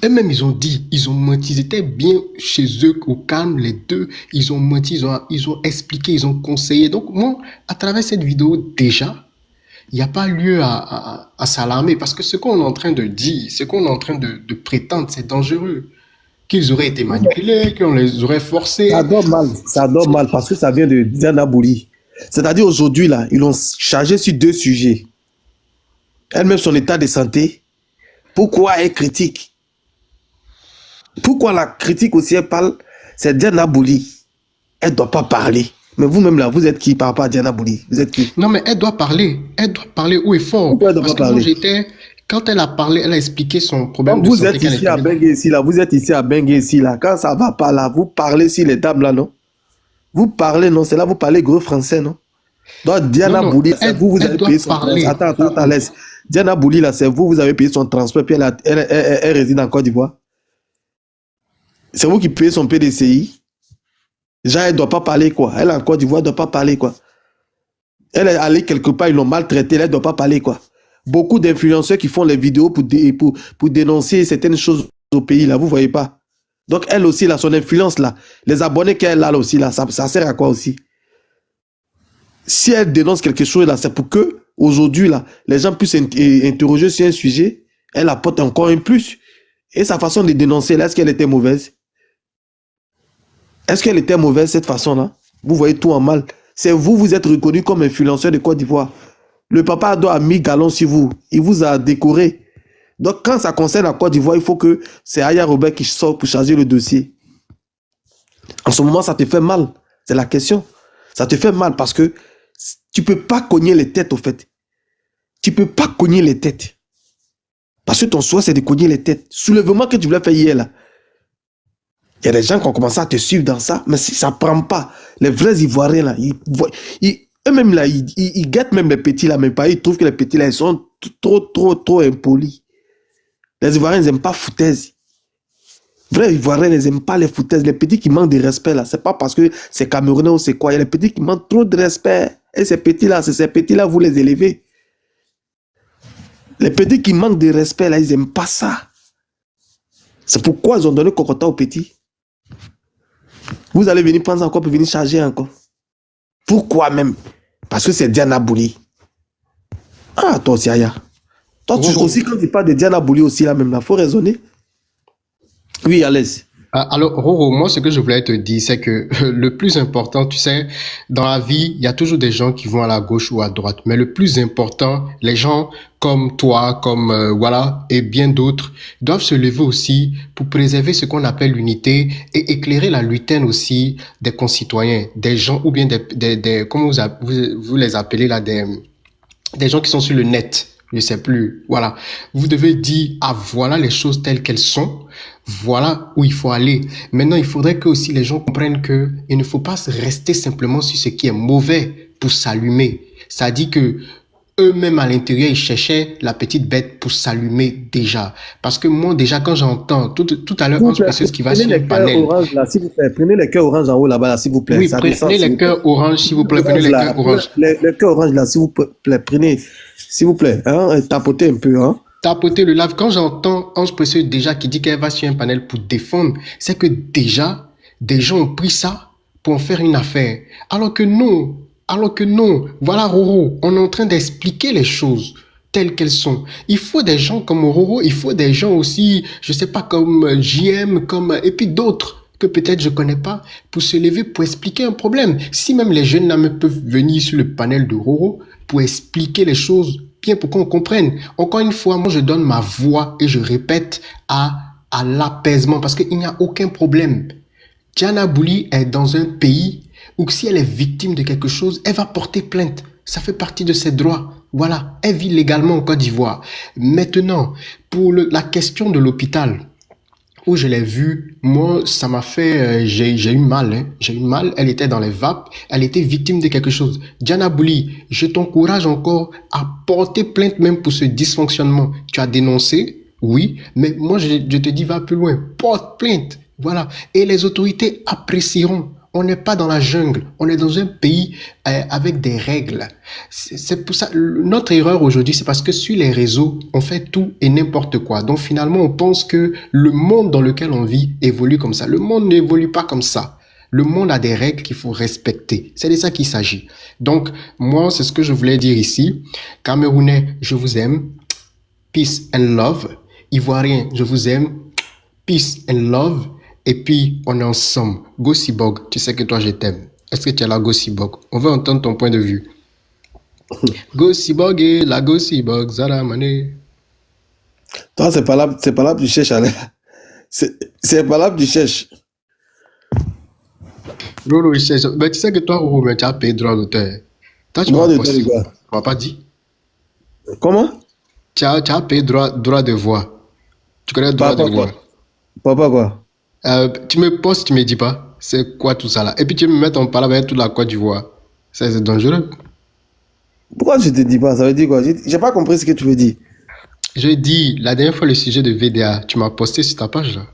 Eux-mêmes, ils ont dit, ils ont menti, ils étaient bien chez eux, au calme, les deux, ils ont menti, ils ont expliqué, ils ont conseillé. Donc, moi, à travers cette vidéo, déjà, il n'y a pas lieu à s'alarmer, parce que ce qu'on est en train de dire, ce qu'on est en train de prétendre, c'est dangereux. Qu'ils auraient été manipulés, qu'on les aurait forcés. Ça donne mal, parce que ça vient de Diana Bouli. C'est-à-dire, aujourd'hui, là, ils l'ont chargé sur deux sujets. Elle-même, son état de santé. Pourquoi elle critique? Pourquoi la critique aussi, elle parle? C'est Diana Bouli. Elle ne doit pas parler. Mais vous-même, là, vous êtes qui par rapport à Diana Bouli? Vous êtes qui? Non, mais elle doit parler. Elle doit parler haut et fort. Pourquoi elle doit pas parler? Quand elle a parlé, elle a expliqué son problème de santé. Vous êtes ici à Bengue, ici, là. Vous êtes ici à Bengue, ici, là. Quand ça va pas, là, vous parlez sur les dames, là, non? Vous parlez, non? C'est là, vous parlez gros français, non? Donc, Diana Bouli, c'est vous, vous avez payé son transport. Attends, laisse. Diana Bouli, là, c'est vous, vous avez payé son transport, puis elle réside en Côte d'Ivoire. C'est vous qui payez son PDCI. Genre, elle ne doit pas parler, quoi. Elle est en Côte d'Ivoire, elle ne doit pas parler, quoi. Elle est allée quelque part, ils l'ont maltraitée, elle ne doit pas parler, quoi. Beaucoup d'influenceurs qui font les vidéos pour dénoncer certaines choses au pays, là, vous ne voyez pas. Donc, elle aussi, là, son influence, là, les abonnés qu'elle a, là, aussi, là, ça sert à quoi aussi? Si elle dénonce quelque chose, là, c'est pour que, aujourd'hui, là, les gens puissent interroger sur un sujet, elle apporte encore un plus. Et sa façon de dénoncer, là, est-ce qu'elle était mauvaise? Est-ce qu'elle était mauvaise, cette façon-là? Vous voyez tout en mal. C'est vous, vous êtes reconnu comme influenceur de Côte d'Ivoire. Le papa Ado a mis galon sur vous. Il vous a décoré. Donc, quand ça concerne la Côte d'Ivoire, il faut que c'est Aya Robert qui sort pour charger le dossier. En ce moment, ça te fait mal. C'est la question. Ça te fait mal parce que tu ne peux pas cogner les têtes, au fait. Tu ne peux pas cogner les têtes. Parce que ton souhait, c'est de cogner les têtes. Soulèvement que tu voulais faire hier, là. Il y a des gens qui ont commencé à te suivre dans ça, mais si ça ne prend pas. Les vrais Ivoiriens, là, eux-mêmes, là, ils guettent même les petits, là, mais pas. Ils trouvent que les petits, là, ils sont trop impolis. Les Ivoiriens, ils n'aiment pas foutaise. Vrais Ivoiriens, ils n'aiment pas les foutaises. Les petits qui manquent de respect, là, c'est pas parce que c'est Camerounais ou c'est quoi. Il y a les petits qui manquent trop de respect. Et ces petits-là, c'est ces petits-là, vous les élevez. Les petits qui manquent de respect, là, ils n'aiment pas ça. C'est pourquoi ils ont donné Kokota aux petits. Vous allez venir prendre encore pour venir charger encore. Pourquoi même? Parce que c'est Diana Bouli. Ah, toi aussi, Aya. Toi, tu, aussi, quand tu parles de Diana Bouli aussi, là même, il faut raisonner. Oui, à l'aise. Alors, Roro, moi, ce que je voulais te dire, c'est que le plus important, tu sais, dans la vie, il y a toujours des gens qui vont à la gauche ou à droite. Mais le plus important, les gens comme toi, comme voilà, et bien d'autres, doivent se lever aussi pour préserver ce qu'on appelle l'unité et éclairer la luttaine aussi des concitoyens, des gens ou bien comment vous les appelez là, des gens qui sont sur le net. Je sais plus. Voilà. Vous devez dire, ah, voilà les choses telles qu'elles sont. Voilà où il faut aller. Maintenant, il faudrait que aussi les gens comprennent que il ne faut pas rester simplement sur ce qui est mauvais pour s'allumer. Ça dit que eux-mêmes à l'intérieur, ils cherchaient la petite bête pour s'allumer déjà. Parce que moi, déjà, quand j'entends tout à l'heure, Ange Précieuse qui va sur le panel. Orange, là, s'il vous plaît. Prenez les cœurs orange en haut là-bas, là, s'il vous plaît. Oui, prenez les cœurs orange, s'il vous plaît. Prenez les cœurs orange. Les cœurs orange, là, s'il vous plaît. Prenez, s'il vous plaît. Hein, tapotez un peu, hein. Tapoter le live. Quand j'entends Ange Précieux déjà qui dit qu'elle va sur un panel pour défendre, c'est que déjà, des gens ont pris ça pour en faire une affaire. Alors que non. Voilà, Roro, on est en train d'expliquer les choses telles qu'elles sont. Il faut des gens comme Roro, il faut des gens aussi, je sais pas, comme JM, et puis d'autres que peut-être je connais pas, pour se lever, pour expliquer un problème. Si même les jeunes là peuvent venir sur le panel de Roro pour expliquer les choses bien pour qu'on comprenne. Encore une fois, moi je donne ma voix et je répète à l'apaisement parce qu'il n'y a aucun problème. Diana Bouli est dans un pays où si elle est victime de quelque chose, elle va porter plainte. Ça fait partie de ses droits. Voilà, elle vit légalement en Côte d'Ivoire. Maintenant, pour la question de l'hôpital, où je l'ai vue, moi, ça m'a fait, j'ai eu mal, hein. J'ai eu mal, elle était dans les vapes, elle était victime de quelque chose. Diana Bouli, je t'encourage encore à porter plainte même pour ce dysfonctionnement. Tu as dénoncé, oui, mais moi, je te dis, va plus loin, porte plainte, voilà. Et les autorités apprécieront. On n'est pas dans la jungle, on est dans un pays avec des règles. C'est pour ça, notre erreur aujourd'hui, c'est parce que sur les réseaux, on fait tout et n'importe quoi. Donc finalement, on pense que le monde dans lequel on vit évolue comme ça. Le monde n'évolue pas comme ça. Le monde a des règles qu'il faut respecter. C'est de ça qu'il s'agit. Donc, moi, c'est ce que je voulais dire ici. Camerounais, je vous aime. Peace and love. Ivoirien, je vous aime. Peace and love. Et puis, on est ensemble. Go Cyborg, tu sais que toi, je t'aime. Est-ce que tu es là, Go Cyborg? On veut entendre ton point de vue. Go Cyborg et la Go Cyborg, Zara Mané. Toi, c'est pas là que tu cherches, Alain. C'est pas là que tu cherches. Lolo, il cherche. Mais tu sais que toi, Roro, tu as payé droit d'auteur. Toi, tu m'as pas dit. Comment? Tu as payé droit de voix. Tu connais le droit de voix? Papa, quoi? Tu me postes, tu me dis pas. C'est quoi tout ça là? Et puis tu me mets en parlant avec toute la Côte d'Ivoire. Ça, c'est dangereux. Pourquoi je te dis pas? Ça veut dire quoi? J'ai pas compris ce que tu veux dire. Je dis, la dernière fois, le sujet de VDA, tu m'as posté sur ta page là.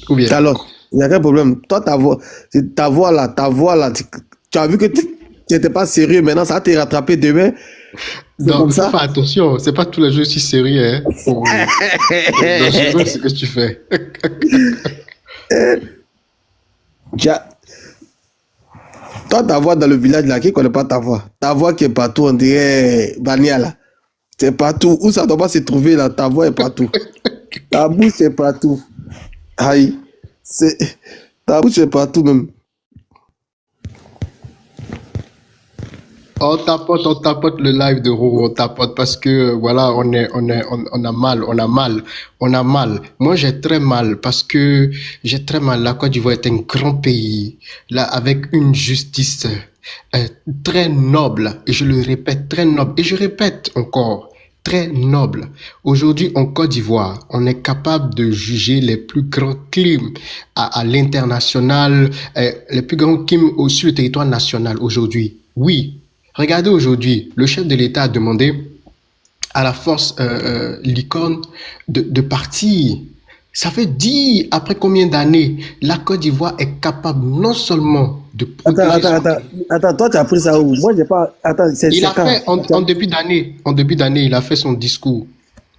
Ou bien? Alors, il n'y a qu'un problème. Toi, ta voix là, tu as vu que tu n'étais pas sérieux. Maintenant, ça va te rattraper demain. Donc, ça. Fais attention, c'est pas tous les jeux si sérieux, hein. Dangereux, ce que tu fais. Toi, ta voix dans le village là, qui ne connaît pas ta voix? Ta voix qui est partout, on dirait Bania là. C'est partout. Où ça doit pas se trouver là, ta voix est partout. Ta bouche est partout. Aïe. Ta bouche est partout même. On tapote le live de Roro, on tapote parce que voilà, on a mal, on a mal. Moi, j'ai très mal parce que j'ai très mal. La Côte d'Ivoire est un grand pays, là, avec une justice très noble, et je le répète, très noble, et je répète encore, très noble. Aujourd'hui, en Côte d'Ivoire, on est capable de juger les plus grands crimes à l'international, les plus grands crimes sur le territoire national aujourd'hui. Oui. Regardez aujourd'hui, le chef de l'État a demandé à la force licorne de partir. Ça veut dire, après combien d'années, la Côte d'Ivoire est capable non seulement de protéger Attends, toi tu as pris ça où? Moi j'ai pas. Attends, Il a quand? fait, en début d'année, il a fait son discours.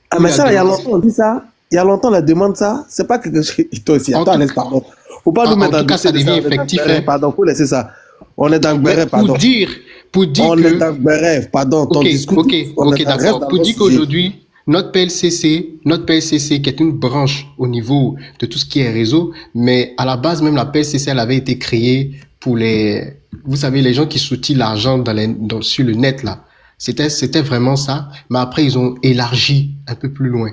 Ah, mais ça, il y a longtemps, on dit ça. Il y a longtemps, on demande ça. C'est pas quelque chose. Toi aussi, attends, laisse, pardon. Faut pas nous mettre en tout cas, ça devient effectif. Pardon, faut laisser ça. On est dans le béret, pardon. Pour dire on que... est dans le béret, pardon, ton discours. Ok, d'accord. Pour dire qu'aujourd'hui, notre PLCC, qui est une branche au niveau de tout ce qui est réseau, mais à la base, même la PLCC, elle avait été créée pour vous savez, les gens qui soutient l'argent sur le net, là. C'était vraiment ça. Mais après, ils ont élargi un peu plus loin.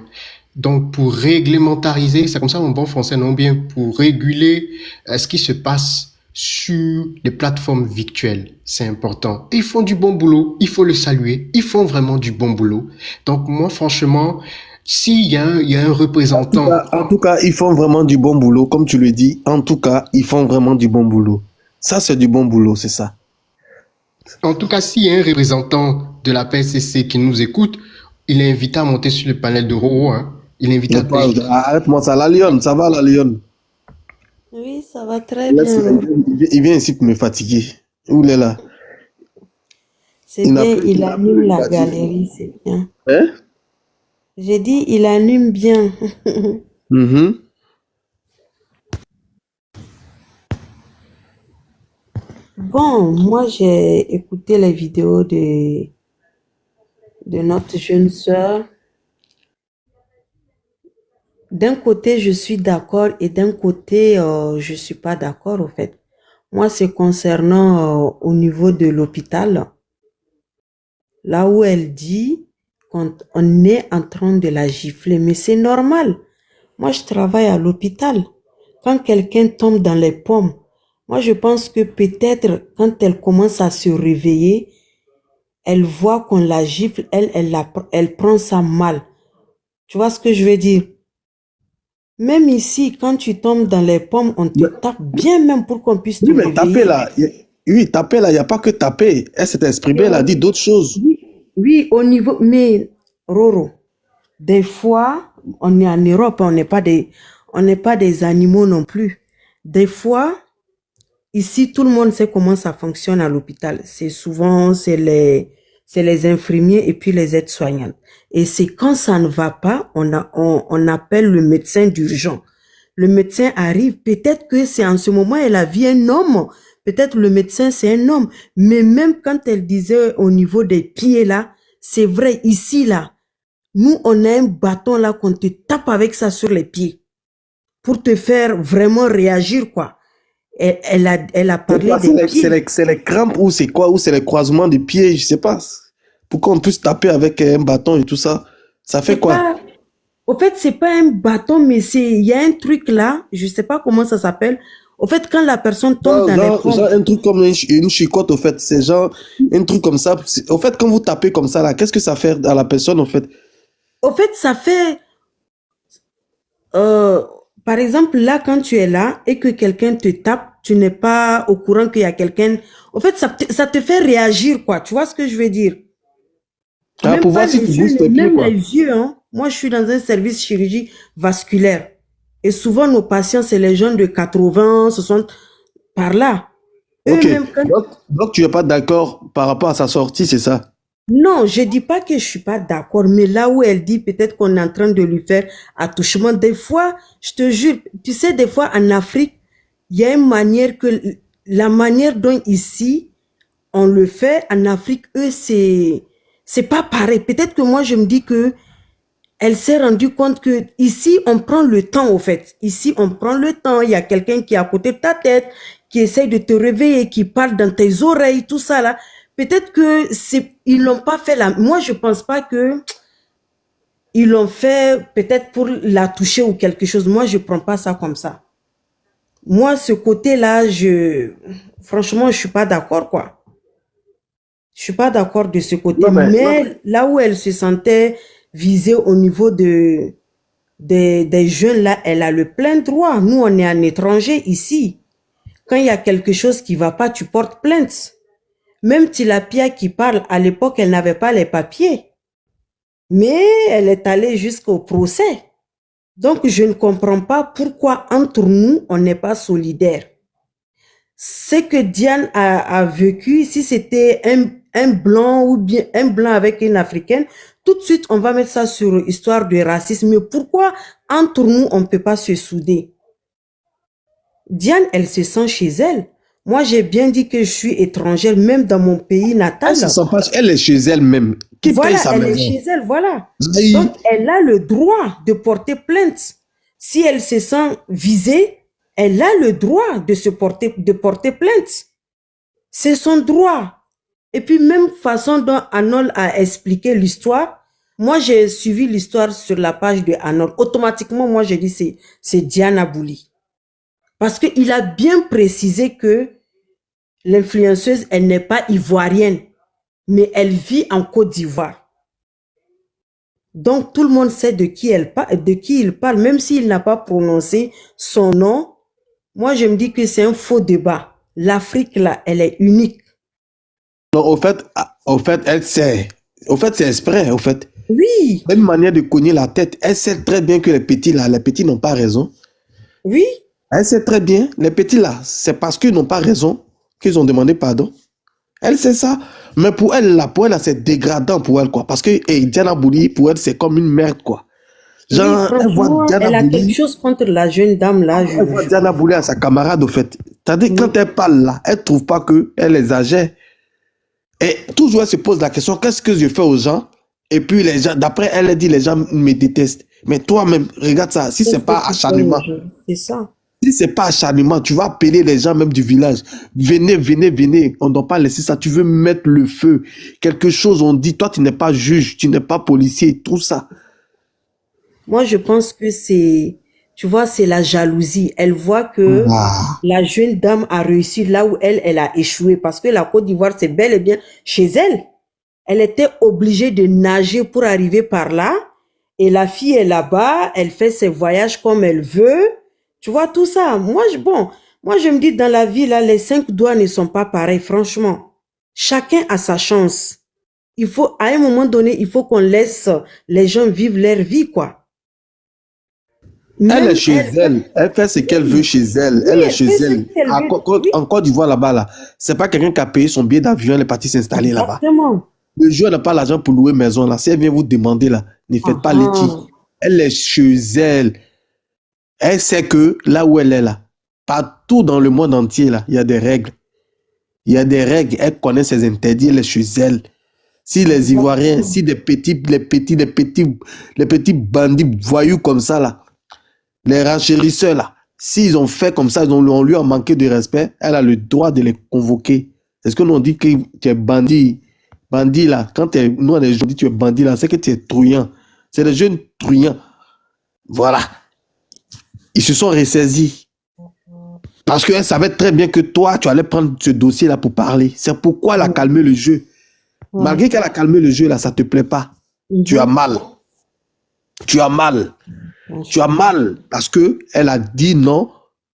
Donc, pour réglementariser, c'est comme ça en bon français, non bien, pour réguler ce qui se passe sur les plateformes virtuelles. C'est important. Et ils font du bon boulot. Il faut le saluer. Ils font vraiment du bon boulot. Donc, moi, franchement, s'il y a un représentant... En tout cas, ils font vraiment du bon boulot, comme tu le dis. En tout cas, ils font vraiment du bon boulot. Ça, c'est du bon boulot, c'est ça. En tout cas, s'il y a un représentant de la PSCC qui nous écoute, il est invité à monter sur le panel de Roro. Hein. Il est invité à... Arrête-moi ça, la Lyon. Ça va, la Lyon? Oui, ça va très bien. Il vient ici pour me fatiguer. Où il est là? C'est bien, il anime la galerie, c'est bien. Hein? J'ai dit, il anime bien. Bon, moi, j'ai écouté les vidéos de notre jeune sœur. D'un côté, je suis d'accord et d'un côté, je suis pas d'accord, au fait. Moi, c'est concernant au niveau de l'hôpital, là où elle dit quand on est en train de la gifler, mais c'est normal. Moi, je travaille à l'hôpital. Quand quelqu'un tombe dans les pommes, moi, je pense que peut-être quand elle commence à se réveiller, elle voit qu'on la gifle, elle prend ça mal. Tu vois ce que je veux dire? Même ici, quand tu tombes dans les pommes, on te tape bien même pour qu'on puisse te réveiller. Mais taper là, il n'y a pas que taper. Elle s'est exprimée, elle a dit d'autres choses. Oui, au niveau... Mais, Roro, des fois, on est en Europe, on n'est pas des animaux non plus. Des fois, ici, tout le monde sait comment ça fonctionne à l'hôpital. C'est souvent, c'est les infirmiers et puis les aides-soignantes. Et c'est quand ça ne va pas, on appelle le médecin d'urgence. Le médecin arrive, peut-être que c'est en ce moment, elle a vu un homme. Peut-être le médecin, c'est un homme. Mais même quand elle disait au niveau des pieds là, c'est vrai, ici là, nous, on a un bâton là qu'on te tape avec ça sur les pieds. Pour te faire vraiment réagir, quoi. Elle a parlé des pieds. C'est les crampes ou c'est quoi? Ou c'est les croisements des pieds, je sais pas. Pourquoi on puisse taper avec un bâton et tout ça? Ça fait quoi? Au fait, c'est pas un bâton, mais il y a un truc là, je sais pas comment ça s'appelle. Au fait, quand la personne tombe dans les pommes... Genre un truc comme une chicotte, au fait. C'est genre un truc comme ça. Au fait, quand vous tapez comme ça, là, qu'est-ce que ça fait à la personne, au fait? Au fait, ça fait... par exemple, là, quand tu es là et que quelqu'un te tape, tu n'es pas au courant qu'il y a quelqu'un... Au fait, ça te fait réagir, quoi. Tu vois ce que je veux dire? Même pour voir si tu bouges tes pieds, même quoi. les yeux, hein. Moi, je suis dans un service chirurgie vasculaire. Et souvent, nos patients, c'est les gens de 80, 60, par là. Ok. Donc, tu n'es pas d'accord par rapport à sa sortie, c'est ça? Non, je dis pas que je suis pas d'accord, mais là où elle dit peut-être qu'on est en train de lui faire attouchement, des fois, je te jure, tu sais, des fois en Afrique, il y a une manière la manière dont ici, on le fait, en Afrique, eux, c'est pas pareil. Peut-être que moi, je me dis que elle s'est rendue compte que ici, on prend le temps, au fait. Ici, on prend le temps. Il y a quelqu'un qui est à côté de ta tête, qui essaye de te réveiller, qui parle dans tes oreilles, tout ça là. peut-être que ils l'ont pas fait là. Moi, je pense pas que ils l'ont fait peut-être pour la toucher ou quelque chose. Moi, je prends pas ça comme ça. Moi, ce côté-là, franchement, je suis pas d'accord, quoi. Je suis pas d'accord de ce côté. Non, mais Mais là où elle se sentait visée au niveau des jeunes, là, elle a le plein droit. Nous, on est un étranger ici. Quand il y a quelque chose qui va pas, tu portes plainte. Même Tilapia qui parle, à l'époque, elle n'avait pas les papiers. Mais elle est allée jusqu'au procès. Donc, je ne comprends pas pourquoi entre nous, on n'est pas solidaires. Ce que Diane a vécu, si c'était un blanc ou bien un blanc avec une africaine, tout de suite, on va mettre ça sur histoire de racisme. Mais pourquoi entre nous, on ne peut pas se souder? Diane, elle se sent chez elle. Moi, j'ai bien dit que je suis étrangère, même dans mon pays natal. Elle est chez elle-même. Qui paye sa maison? Elle est chez elle, voilà. Oui. Donc, elle a le droit de porter plainte. Si elle se sent visée, elle a le droit de porter plainte. C'est son droit. Et puis, même façon dont Arnold a expliqué l'histoire, moi, j'ai suivi l'histoire sur la page de Arnold. Automatiquement, moi, j'ai dit c'est Diana Bouli. Parce qu'il a bien précisé que l'influenceuse, elle n'est pas ivoirienne, mais elle vit en Côte d'Ivoire. Donc, tout le monde sait de qui il parle, même s'il n'a pas prononcé son nom. Moi, je me dis que c'est un faux débat. L'Afrique, là, elle est unique. Non, au fait, elle sait. Au fait, c'est exprès, au fait. Oui. Une manière de cogner la tête. Elle sait très bien que les petits, là, les petits n'ont pas raison. Oui. Elle sait très bien, les petits, là, c'est parce qu'ils n'ont pas raison qu'ils ont demandé pardon. Elle sait ça. Mais pour elle, là, c'est dégradant pour elle, quoi. Parce que Diana Bouli, pour elle, c'est comme une merde, quoi. Genre, oui, elle a quelque chose contre la jeune dame, là. Elle voit Diana Bouli à sa camarade, au fait. C'est-à-dire, quand elle parle, là, elle ne trouve pas qu'elle exagère. Et toujours, elle se pose la question, qu'est-ce que je fais aux gens? Et puis, les gens, d'après elle, elle dit, les gens me détestent. Mais toi-même, regarde ça, si c'est pas acharnement. C'est ça. Si c'est pas acharnement, tu vas appeler les gens même du village. Venez, venez, venez. On ne doit pas laisser ça. Tu veux mettre le feu. Quelque chose, on dit, toi, tu n'es pas juge, tu n'es pas policier, tout ça. Moi, je pense que tu vois, c'est la jalousie. Elle voit que la jeune dame a réussi là où elle a échoué. Parce que la Côte d'Ivoire, c'est bel et bien chez elle. Elle était obligée de nager pour arriver par là. Et la fille est là-bas. Elle fait ses voyages comme elle veut. Tu vois, tout ça. Moi, je me dis, dans la vie, là, les 5 doigts ne sont pas pareils, franchement. Chacun a sa chance. À un moment donné, il faut qu'on laisse les gens vivre leur vie, quoi. Elle est chez elle. Elle fait ce qu'elle veut chez elle. Elle est chez elle. En Côte d'Ivoire, là-bas, là, c'est pas quelqu'un qui a payé son billet d'avion, elle est partie s'installer là-bas. Le jour, elle n'a pas l'argent pour louer maison, là. Si elle vient vous demander, là, ne faites pas l'éthique. Elle est chez elle. Elle sait que là où elle est, là, partout dans le monde entier, là, il y a des règles. Il y a des règles. Elle connaît ses interdits, elle est chez elle. Si les Ivoiriens, si les petits bandits voyous comme ça, là, les renchérisseurs, là, s'ils ont fait comme ça, on lui a manqué de respect, elle a le droit de les convoquer. C'est ce que nous on dit que tu es bandit. Bandit, là, quand nous, on dit que tu es bandit, là, c'est que tu es truand. C'est des jeunes truands. Voilà. Ils se sont ressaisis. Parce qu'elle savait très bien que toi, tu allais prendre ce dossier-là pour parler. C'est pourquoi elle a calmé le jeu. Malgré qu'elle a calmé le jeu, là, ça ne te plaît pas. Tu as mal. Tu as mal. Tu as mal parce qu'elle a dit non,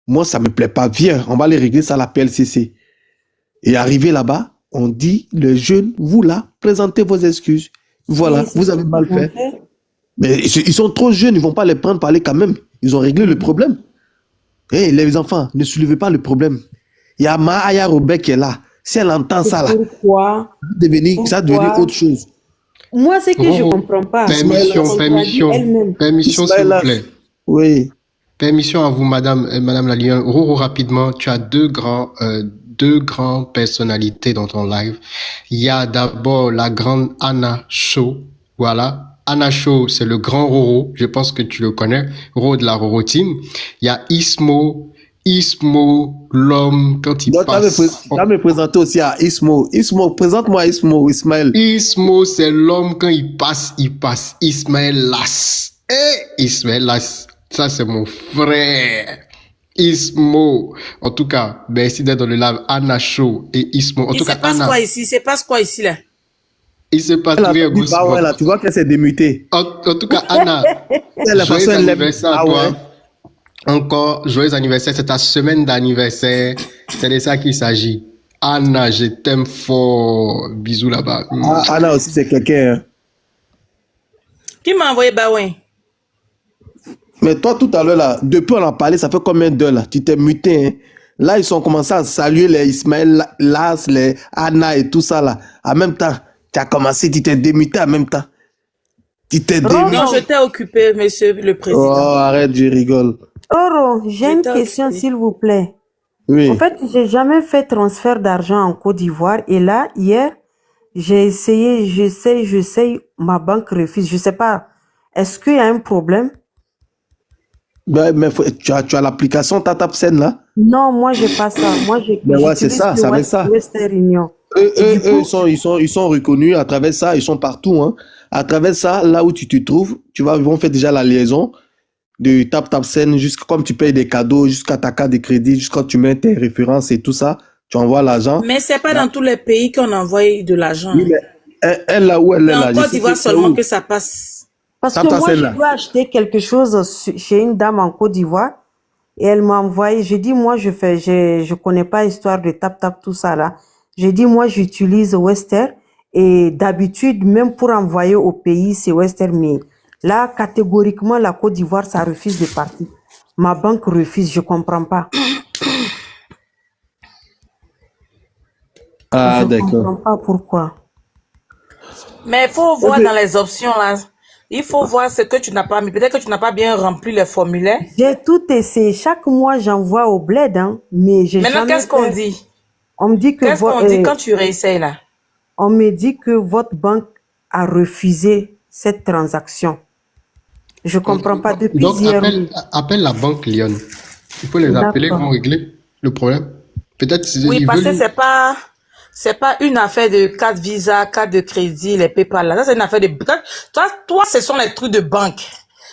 moi, ça ne me plaît pas. Viens, on va aller régler ça à la PLCC. Et arrivé là-bas, on dit, les jeunes, vous là, présentez vos excuses. Voilà, vous avez mal fait. Mais ils sont trop jeunes, ils ne vont pas les prendre par les quand même. Ils ont réglé le problème. Hey, les enfants, ne soulevez pas le problème. Il y a Mahaya Robert qui est là. Si elle entend ça là, ça va devenir autre chose. Moi, c'est que je ne comprends pas. Permission, s'il vous plaît. Oui. Permission à vous, madame la Lyon. Roro, rapidement, tu as deux grandes personnalités dans ton live. Il y a d'abord la grande Anna Shaw. Voilà. Anna Shaw, c'est le grand Roro. Je pense que tu le connais. Roro de la Roro Team. Il y a Ismo Ismo, l'homme, quand il Donc, passe. tu vas me présenter aussi à Ismo. Ismo, présente-moi Ismo, Ismaël. Ismo, c'est l'homme, quand il passe, il passe. Ismaël Las. Ismaël Las, ça c'est mon frère. Ismo. En tout cas, merci d'être dans le live. Anna Show et Ismo. En Il tout se cas, passe Anna, quoi ici? Il se passe quoi ici, là? il se passe Elle a rien, dit Goose bah ouais, Bob. là, tu vois qu'elle s'est démutée. En tout cas, Anna, Elle, la joyeux façon, elle l'aime. anniversaire à Ah toi. ouais. Encore, joyeux anniversaire. C'est ta semaine d'anniversaire. C'est de ça qu'il s'agit. Anna, je t'aime fort. Bisous là-bas. Ah, Anna aussi, c'est quelqu'un. Hein. Qui m'a envoyé Baouin? Mais toi, tout à l'heure, là, depuis on en parlait, ça fait combien d'heures, là? Tu t'es muté, hein? Là, ils ont commencé à saluer les Ismaël Las, les Anna et tout ça, là. En même temps, tu as commencé, tu t'es démuté en même temps. Tu t'es démuté. Non, j'étais occupé, monsieur le président. Oh, arrête, je rigole. Oh, Roro, j'ai une J'étais question, occupée. s'il vous plaît. Oui. En fait, j'ai jamais fait transfert d'argent en Côte d'Ivoire. Et là, hier, j'ai essayé, j'essaye, ma banque refuse. Je sais pas. Est-ce qu'il y a un problème? Mais tu as l'application TapTapSend, là? Non, moi, j'ai pas ça. Moi, Mais ouais, c'est j'utilise ça, le ça va être ça. Western Union. Eux, Et du coup, ils sont reconnus à travers ça, ils sont partout, hein. À travers ça, là où tu te trouves, ils vont faire déjà la liaison de TapTapSend, jusqu'à comme tu payes des cadeaux, jusqu'à ta carte de crédit, jusqu'à tu mets tes références et tout ça, tu envoies l'argent. Mais c'est pas Là. dans tous les pays qu'on envoie de l'argent. Oui, mais elle, là où elle est C'est là, en je Côte sais d'Ivoire que c'est seulement où. que ça passe. parce que moi, TapTapSend, je là. dois acheter quelque chose chez une dame en Côte d'Ivoire. Et elle m'a envoyé, j'ai dit, moi, je connais pas l'histoire de tap tout ça là. J'ai dit, moi, j'utilise Western. Et d'habitude, même pour envoyer au pays, c'est Western. Mais là, catégoriquement, la Côte d'Ivoire, ça refuse de partir. Ma banque refuse, je comprends pas. Ah, Je d'accord. comprends pas pourquoi. Mais il faut voir Ok. dans les options là. Il faut voir ce que tu n'as pas mis. Peut-être que tu n'as pas bien rempli les formulaires. J'ai tout essayé. Chaque mois, j'envoie au bled, hein, mais j'ai Maintenant, jamais qu'est-ce qu'on fait. dit? On me dit que Qu'est-ce qu'on dit quand tu réessayes là? on me dit que votre banque a refusé cette transaction. Je comprends pas depuis Donc, hier. appelle la banque Lyon. Il faut les appeler, ils D'accord. vont régler le problème. Peut-être Oui, ils parce que veulent. c'est pas une affaire de carte Visa, carte de crédit, les PayPal là. Ça, c'est une affaire de, toi, ce sont les trucs de banque.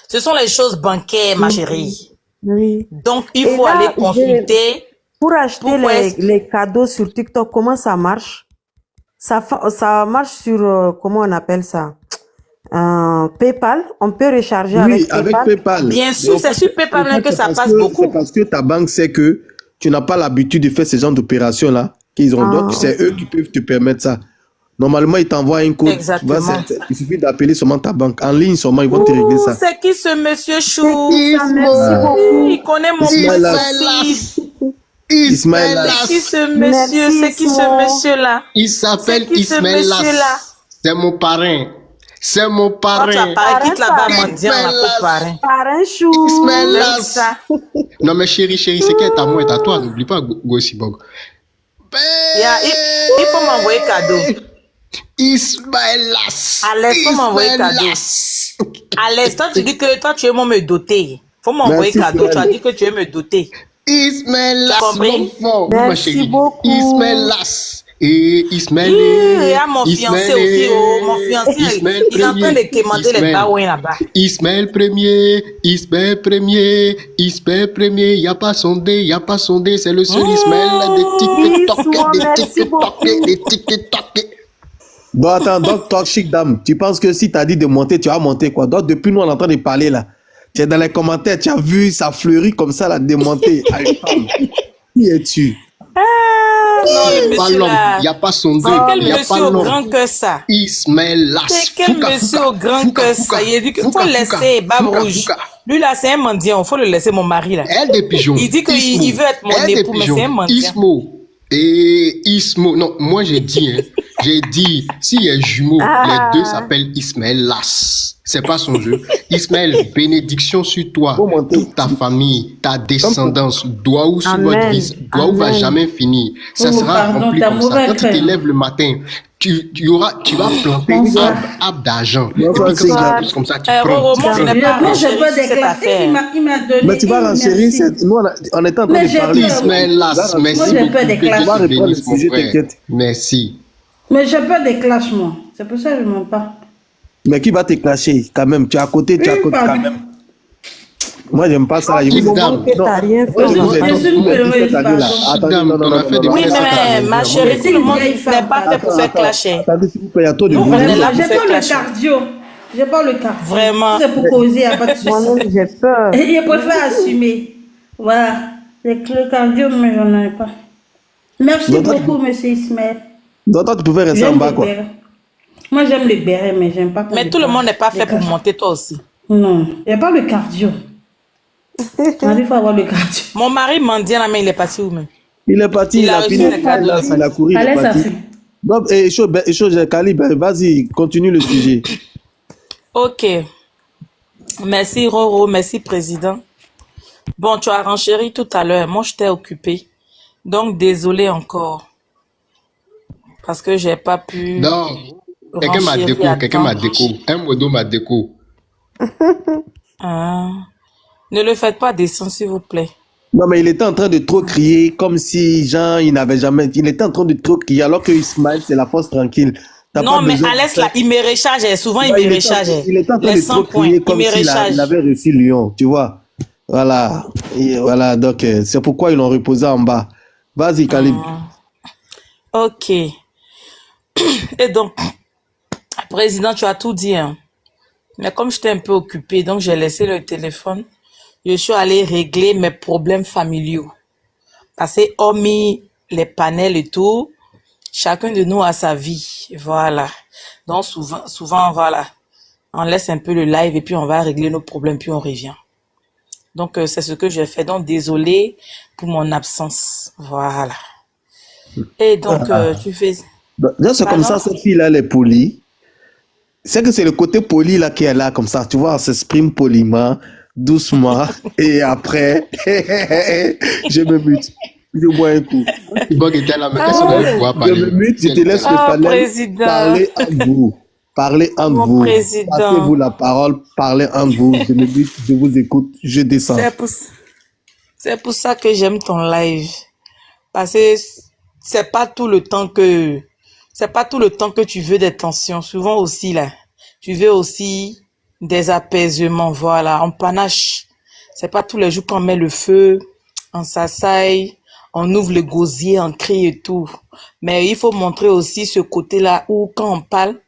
Ce sont les choses bancaires, ma chérie. Oui. Donc, il Et faut là, aller consulter. pour acheter Pourquoi est-ce- les cadeaux sur TikTok, comment ça marche? Ça marche sur, comment on appelle ça? PayPal. On peut recharger Oui, avec avec PayPal. PayPal. Bien sûr, Mais c'est sur PayPal en fait, que c'est ça parce passe que- beaucoup. C'est parce que ta banque sait que tu n'as pas l'habitude de faire ce genre d'opérations-là qu'ils ont. Donc, c'est eux qui peuvent te permettre ça. Normalement, ils t'envoient un code. Tu Exactement. vois, il suffit d'appeler seulement ta banque. En ligne, seulement, ils vont te régler Ouh, ça. c'est qui ce monsieur chou? Merci beaucoup. Il connaît mon Ismaël principe. Ismaël Las. C'est qui ce monsieur? Merci, C'est qui ce Ismo. monsieur-là? Il s'appelle C'est qui ce Ismaël monsieur-là? Las. C'est mon parrain. C'est mon Quand tu as parrain. parlé, quitte là-bas, Parrain, mon dieu, on a Ismaël pas parrain. Parrain chou. Ismaël Même Las. ça. Non, mais chérie, c'est qui est à moi et à toi. N'oublie pas, Gossibog. Il faut m'envoyer cadeau. Ismaël Las. À l'aise, faut m'envoyer Ismaël cadeau. Las. À l'instant, tu dis que toi, tu veux me doter. Faut m'envoyer Merci, cadeau. Tu as Fred. dit que tu veux me doter. Ismaël Las. compris? mon fort. Oui, ma Merci chérie. beaucoup. Ismaël Las. Et Ismaël. Il y a mon fiancé aussi. Oh, mon fiancé, Ismaël il est en train de quémander les Ismaël. baouins là-bas. Ismaël premier, Ismaël premier, Ismaël premier, y a pas sondé, c'est le seul Ismaël des Ismo, merci TikTok, des TikTok. Bon, attends, donc, toi, chic dame, tu penses que si tu as dit de monter, tu as monté quoi? Donc, depuis nous, on est en train de parler là. Tu es dans les commentaires, tu as vu, ça fleurit comme ça, là, de monter à une femme. Qui es-tu? Ah, non, le Pas monsieur l'homme, là. y a pas sondé, C'est quel y a pas monsieur au l'homme. grand que ça? Ismaël Las. C'est quel monsieur au grand que ça? Il dit qu'il faut laisser Bab Rouge. Lui là, c'est un mendiant. Il faut le laisser, mon mari là. Elle des pigeons. Il dit qu'il Ismo. il veut être mon Elle des époux, mais pigeons. c'est un mendiant. Ismo. Et Ismo. Non, moi j'ai dit, s'il y a jumeaux, les deux s'appellent Ismaël Las. C'est pas son jeu. Ismaël, bénédiction sur toi, Faut monter. toute ta famille, ta descendance, doit où sur Amen. votre vie, doit où va Amen. jamais finir. Ça Oh, sera pardon, rempli ta comme ça. mauvaise Quand tu crème. te lèves le matin, tu vas planter Bonsoir. arbre d'argent. Et Bonsoir, puis, comme ça, Sigla. en plus, comme ça, tu Roro, prends. moi, je n'ai pas Moi, je renchéri peux sur cette déclarer. affaire. Il m'a donné. Mais tu vas renchérir, nous, on était en train Mais de j'ai parler. peur. Ismaël, Tu vas merci Moi, j'ai beaucoup. peur Que des Dieu classes. Tu vas te reprendre le bénisse, mon sujet, frère. t'inquiète. Merci. Mais j'ai peur des clashs, moi. C'est pour ça que je ne monte pas. Mais qui va te clasher quand même? Tu es à côté, tu es à Oui, côté quand pardon. même. Moi, j'aime pas ça. Je Petite vous... dame. Que t'as rien fait. Moi, je Non, vous ai je dit, suis une vous me dites peureuse, cette année-là. pardon. Attendez, Dame, non, non, on non, a non, fait non, des non. Oui, frères Attends, à la mais ma maison. chérie, tout le monde vieille n'est femme, pas fait pour faire attends, clasher. attendez, s'il vous plaît, il y a trop de Nous, bruit. on est là J'ai pour faire pas le clasher. cardio. J'ai pas le cardio. Vraiment. Si c'est pour causer, il n'y a pas de souci. Moi-même, j'ai peur. Et je préfère assumer. Voilà. Le cardio, mais j'en ai pas. Merci Donc, toi, beaucoup, monsieur Ismaël. donc, toi, tu pouvais rester en J'aime bas, les quoi. bérets. Moi, j'aime les bérets, mais j'aime pas qu'on Mais les tout le clash. monde n'est pas Les fait pour clash. monter, toi aussi. Non, il n'y a pas le cardio. Il faut avoir le cardio. Mon mari mendiant là, mais il est parti où même? Il est parti, Il il a a reçu fini, les cadeaux, il a couru, il est Allez, ça parti. fait. Donc, chose, Calibre, vas-y, continue le sujet. Ok. Merci Roro, merci Président. Bon, tu as renchéri tout à l'heure. Moi, je t'ai occupé. Donc, désolé encore. Parce que j'ai pas pu Non, quelqu'un m'a renchérir déco, à quelqu'un temps. m'a déco. Un modo m'a déco. Ah. Ne le faites pas descendre, s'il vous plaît. Non, mais il était en train de trop crier, comme si Jean, il n'avait jamais. Il était en train de trop crier, alors que Ismaël, c'est la force tranquille. T'as Non, pas mais besoin de Alex, faire- là, il me recharge. Souvent, il Ouais, me recharge. il était en train Les de trop 100 points, crier il comme me s'il recharge. il avait reçu Lyon, tu vois. Voilà. Et voilà, donc c'est pourquoi ils l'ont reposé en bas. Vas-y, Calibre. Ok. Et donc, Président, tu as tout dit, hein. Mais comme j'étais un peu occupée, donc j'ai laissé le téléphone. Je suis allée régler mes problèmes familiaux. Parce que, hormis les panels et tout, chacun de nous a sa vie. Voilà. Donc, souvent, voilà. On laisse un peu le live et puis on va régler nos problèmes, puis on revient. Donc, c'est ce que j'ai fait. Donc, désolé pour mon absence. Voilà. Et donc, tu fais... Là, c'est comme Pardon? ça, cette fille-là, elle est polie. C'est que c'est le côté poli là qui est là, comme ça. Tu vois, on s'exprime poliment, doucement. Et après, je me mute. Je bois un coup. Il bug était là, mais personne n'allait pouvoir Je parler. me mute, je te laisse le Ah, panel. président. Parlez entre vous. Parlez entre Mon vous. président. Passez-vous la parole, parlez entre vous. Je me mute, je vous écoute, je descends. C'est pour ça que j'aime ton live. Parce que c'est pas tout le temps que tu veux des tensions. Souvent aussi, là, tu veux aussi des apaisements. Voilà, on panache. C'est pas tous les jours qu'on met le feu, on s'assaille, on ouvre le gosier, on crie et tout. Mais il faut montrer aussi ce côté-là où quand on parle,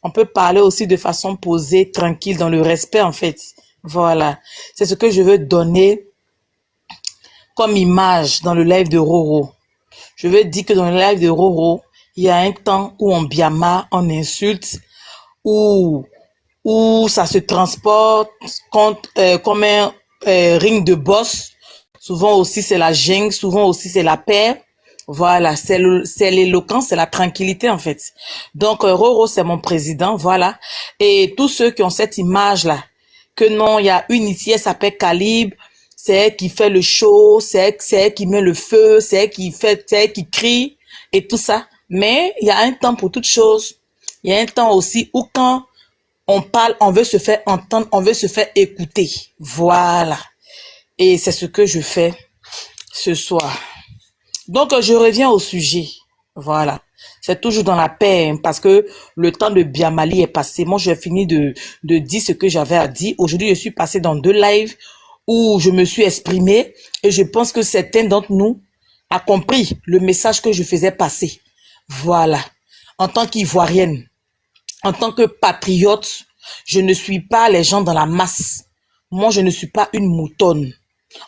on peut parler aussi de façon posée, tranquille, dans le respect, en fait. Voilà. C'est ce que je veux donner comme image dans le live de Roro. Je veux dire que dans le live de Roro, il y a un temps où on biama, on insulte, où ça se transporte comme un ring de boss. Souvent aussi, c'est la jungle, souvent aussi, c'est la paix. Voilà, c'est l'éloquence, c'est la tranquillité, en fait. Donc, Roro, c'est mon président, voilà. Et tous ceux qui ont cette image-là, que non, il y a une ici, elle s'appelle Calibre, c'est elle qui fait le show, c'est elle qui met le feu, c'est elle qui crie, et tout ça. Mais il y a un temps pour toute chose. Il y a un temps aussi où quand on parle, on veut se faire entendre, on veut se faire écouter. Voilà. Et c'est ce que je fais ce soir. Donc, je reviens au sujet. Voilà. C'est toujours dans la paix, hein, parce que le temps de Biamali est passé. Moi, j'ai fini de dire ce que j'avais à dire. Aujourd'hui, je suis passée dans 2 lives où je me suis exprimée et je pense que certains d'entre nous a compris le message que je faisais passer. Voilà. En tant qu'Ivoirienne, en tant que patriote, je ne suis pas les gens dans la masse. Moi, je ne suis pas une moutonne.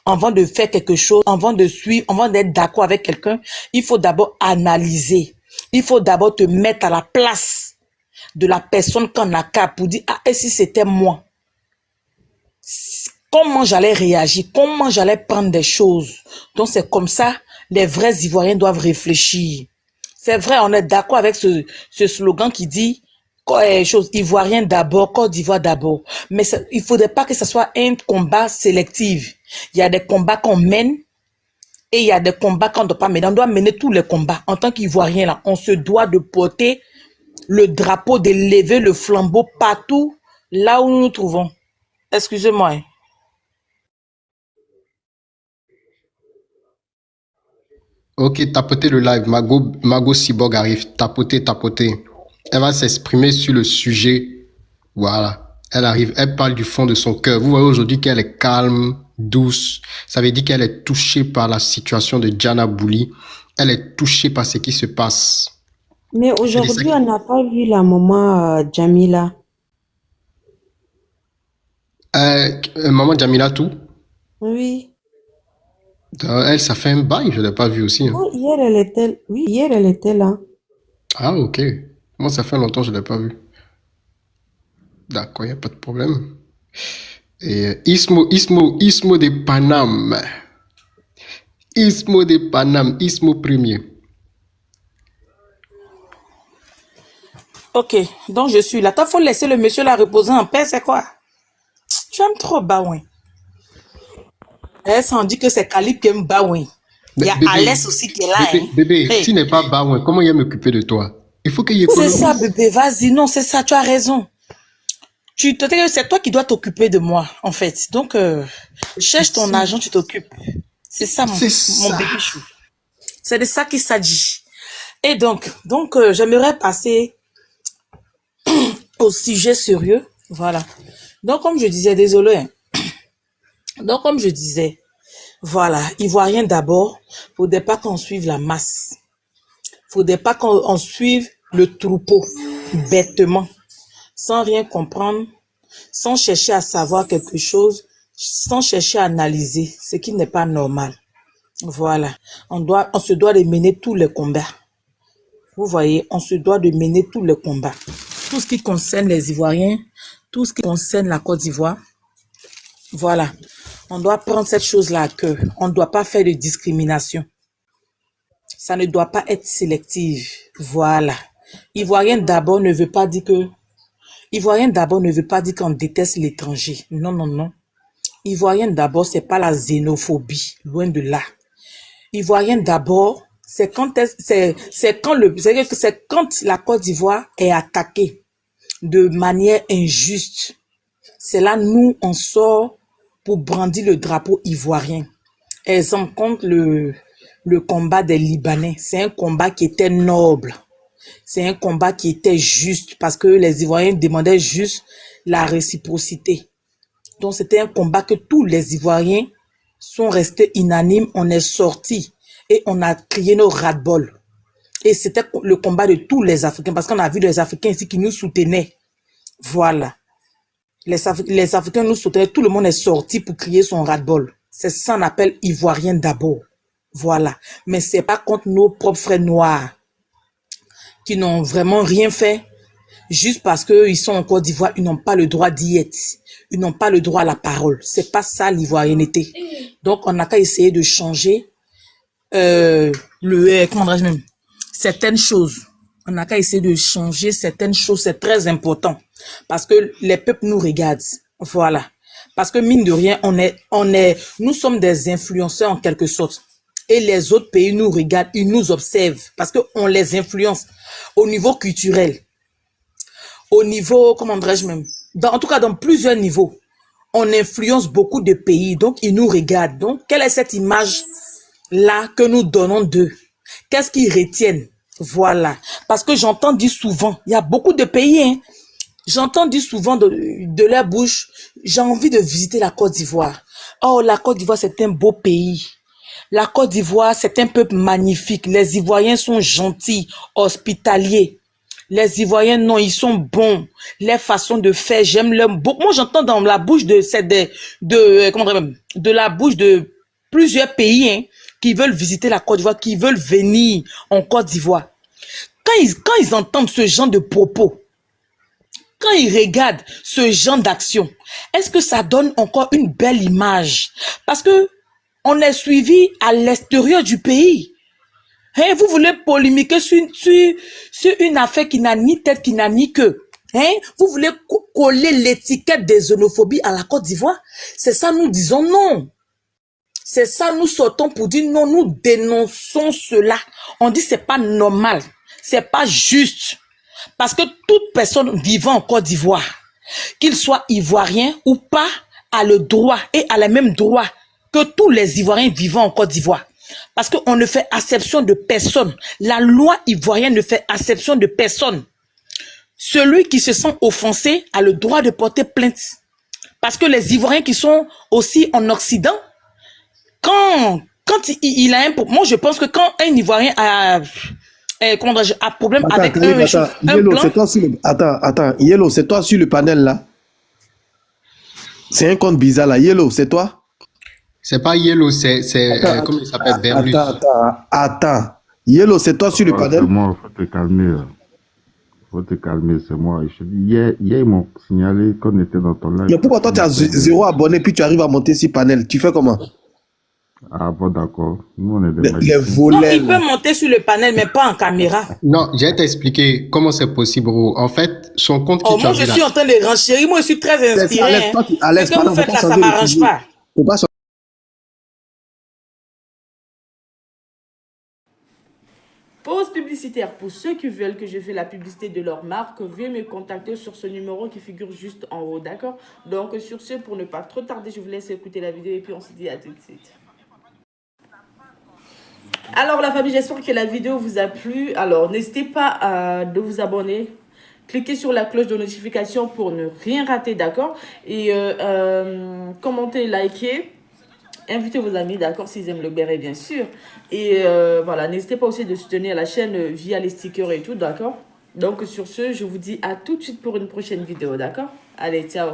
Avant de faire quelque chose, avant de suivre, avant d'être d'accord avec quelqu'un, il faut d'abord analyser. Il faut d'abord te mettre à la place de la personne qu'on a qu'à pour dire, ah, et si c'était moi? Comment j'allais réagir? Comment j'allais prendre des choses? Donc, c'est comme ça, les vrais Ivoiriens doivent réfléchir. C'est vrai, on est d'accord avec ce slogan qui dit chose Ivoirien d'abord, Côte d'Ivoire d'abord. Mais il ne faudrait pas que ce soit un combat sélectif. Il y a des combats qu'on mène et il y a des combats qu'on ne doit pas mener. On doit mener tous les combats. En tant qu'Ivoirien, là, on se doit de porter le drapeau, d'élever le flambeau partout là où nous nous trouvons. Excusez-moi. Hein. Ok, tapotez le live. Mago Cyborg arrive. Tapotez. Elle va s'exprimer sur le sujet. Voilà. Elle arrive. Elle parle du fond de son cœur. Vous voyez aujourd'hui qu'elle est calme, douce. Ça veut dire qu'elle est touchée par la situation de Diana Bouli. Elle est touchée par ce qui se passe. Mais aujourd'hui, on n'a pas vu la maman Jamila. Maman Jamila tout? Oui. Elle, ça fait un bail, je ne l'ai pas vue aussi. Hein. Oh, hier, elle était là. Ah, ok. Moi, ça fait longtemps que je ne l'ai pas vue. D'accord, il n'y a pas de problème. Et Ismo de Paname. Ismo de Paname, Ismo premier. Ok, donc je suis là. Toi, faut laisser le monsieur la reposer en paix, c'est quoi? Tu aimes trop Baouin. Elle s'en dit que c'est Khalid qui aime Baouin. Il y a Alès aussi qui est là. Bébé, hey. Tu n'es pas Baouin, comment il va m'occuper de toi? Il faut qu'il y ait... C'est ça, bébé, vas-y. Non, c'est ça, tu as raison. C'est toi qui dois t'occuper de moi, en fait. Donc, cherche ton argent, tu t'occupes. C'est ça, mon bébé chou. C'est de ça qu'il s'agit. Et donc j'aimerais passer au sujet sérieux. Voilà. Donc, comme je disais, désolé. Hein. Donc, comme je disais, voilà, Ivoirien d'abord, faudrait pas qu'on suive la masse. Faudrait pas qu'on suive le troupeau, bêtement, sans rien comprendre, sans chercher à savoir quelque chose, sans chercher à analyser, ce qui n'est pas normal. Voilà. On se doit de mener tous les combats. Vous voyez, on se doit de mener tous les combats. Tout ce qui concerne les Ivoiriens, tout ce qui concerne la Côte d'Ivoire, voilà. On doit prendre cette chose-là à cœur. On ne doit pas faire de discrimination. Ça ne doit pas être sélectif. Voilà. Ivoirien d'abord ne veut pas dire qu'on déteste l'étranger. Non, non, non. Ivoirien d'abord, c'est pas la xénophobie. Loin de là. Ivoirien d'abord, c'est quand la Côte d'Ivoire est attaquée de manière injuste. C'est là, nous, on sort pour brandir le drapeau ivoirien. Exemple, contre le combat des Libanais. C'est un combat qui était noble. C'est un combat qui était juste parce que les Ivoiriens demandaient juste la réciprocité. Donc, c'était un combat que tous les Ivoiriens sont restés unanimes. On est sortis et on a crié nos ras-de-bol. Et c'était le combat de tous les Africains parce qu'on a vu les Africains ici qui nous soutenaient. Voilà. Les Africains nous soutenaient, tout le monde est sorti pour crier son ras-de-bol. C'est ça qu'on appelle Ivoirien d'abord. Voilà. Mais c'est pas contre nos propres frères noirs qui n'ont vraiment rien fait. Juste parce qu'ils sont en Côte d'Ivoire, ils n'ont pas le droit d'y être. Ils n'ont pas le droit à la parole. C'est pas ça l'ivoirienneté. Donc, on n'a qu'à essayer de changer certaines choses. On n'a qu'à essayer de changer certaines choses. C'est très important. Parce que les peuples nous regardent. Voilà. Parce que mine de rien, nous sommes des influenceurs en quelque sorte. Et les autres pays nous regardent, ils nous observent. Parce qu'on les influence au niveau culturel. Au niveau, en tout cas dans plusieurs niveaux. On influence beaucoup de pays. Donc, ils nous regardent. Donc, quelle est cette image-là que nous donnons d'eux? Qu'est-ce qu'ils retiennent? Voilà. Parce que j'entends dire souvent, il y a beaucoup de pays, hein, j'entends dire souvent de leur bouche, j'ai envie de visiter la Côte d'Ivoire. Oh, la Côte d'Ivoire, c'est un beau pays. La Côte d'Ivoire, c'est un peuple magnifique. Les Ivoiriens sont gentils, hospitaliers. Les Ivoiriens, non, ils sont bons. Les façons de faire, j'aime leur... Moi, j'entends dans la bouche de la bouche de plusieurs pays, hein, qui veulent visiter la Côte d'Ivoire, qui veulent venir en Côte d'Ivoire. Quand ils entendent ce genre de propos, quand ils regardent ce genre d'action, est-ce que ça donne encore une belle image? Parce que on est suivi à l'extérieur du pays. Hein, vous voulez polémiquer sur une affaire qui n'a ni tête, qui n'a ni queue. Hein? Vous voulez coller l'étiquette des xénophobies à la Côte d'Ivoire? C'est ça, nous disons non. C'est ça, nous sortons pour dire non, nous dénonçons cela. On dit c'est pas normal, c'est pas juste. Parce que toute personne vivant en Côte d'Ivoire, qu'il soit ivoirien ou pas, a le droit et a les mêmes droits que tous les Ivoiriens vivant en Côte d'Ivoire. Parce qu'on ne fait acception de personne. La loi ivoirienne ne fait acception de personne. Celui qui se sent offensé a le droit de porter plainte. Parce que les Ivoiriens qui sont aussi en Occident, quand il a un problème, moi je pense que quand un Ivoirien a, a problème avec Karim, un Yellow, blanc, c'est toi sur le... Attends, Yellow, c'est toi sur le panel là. C'est un compte bizarre là. Yellow, c'est toi? C'est pas Yellow, c'est comment il s'appelle, Berlus. Attends. Yellow, c'est toi sur le Oh, panel? c'est moi, faut te calmer. Faut te calmer, c'est moi. Je te dis, hier, ils m'ont signalé qu'on était dans ton live. Mais pourquoi toi tu as 0 abonné puis tu arrives à monter sur panel? Tu fais comment? Ah bon, d'accord. Nous, on est des Les magiciens. non, volets. il peut monter sur le panel, mais pas en caméra. Non, je vais t'expliquer comment c'est possible, Roro. En fait, son compte Oh, qui tu as moi, je vu là. suis en train de renchérir. Moi, je suis très inspiré. Alex, toi, Alex, Ce que vous faites là, ça ne m'arrange pas. Faut pas changer. Pause publicitaire. Pour ceux qui veulent que je fasse la publicité de leur marque, veuillez me contacter sur ce numéro qui figure juste en haut, d'accord? Donc, sur ce, pour ne pas trop tarder, je vous laisse écouter la vidéo et puis on se dit à tout de suite. Alors, la famille, j'espère que la vidéo vous a plu. Alors, n'hésitez pas de vous abonner. Cliquez sur la cloche de notification pour ne rien rater, d'accord? Et commentez, likez. Invitez vos amis, d'accord, s'ils aiment le béret, bien sûr. Et voilà, n'hésitez pas aussi de soutenir la chaîne via les stickers et tout, d'accord? Donc, sur ce, je vous dis à tout de suite pour une prochaine vidéo, d'accord? Allez, ciao!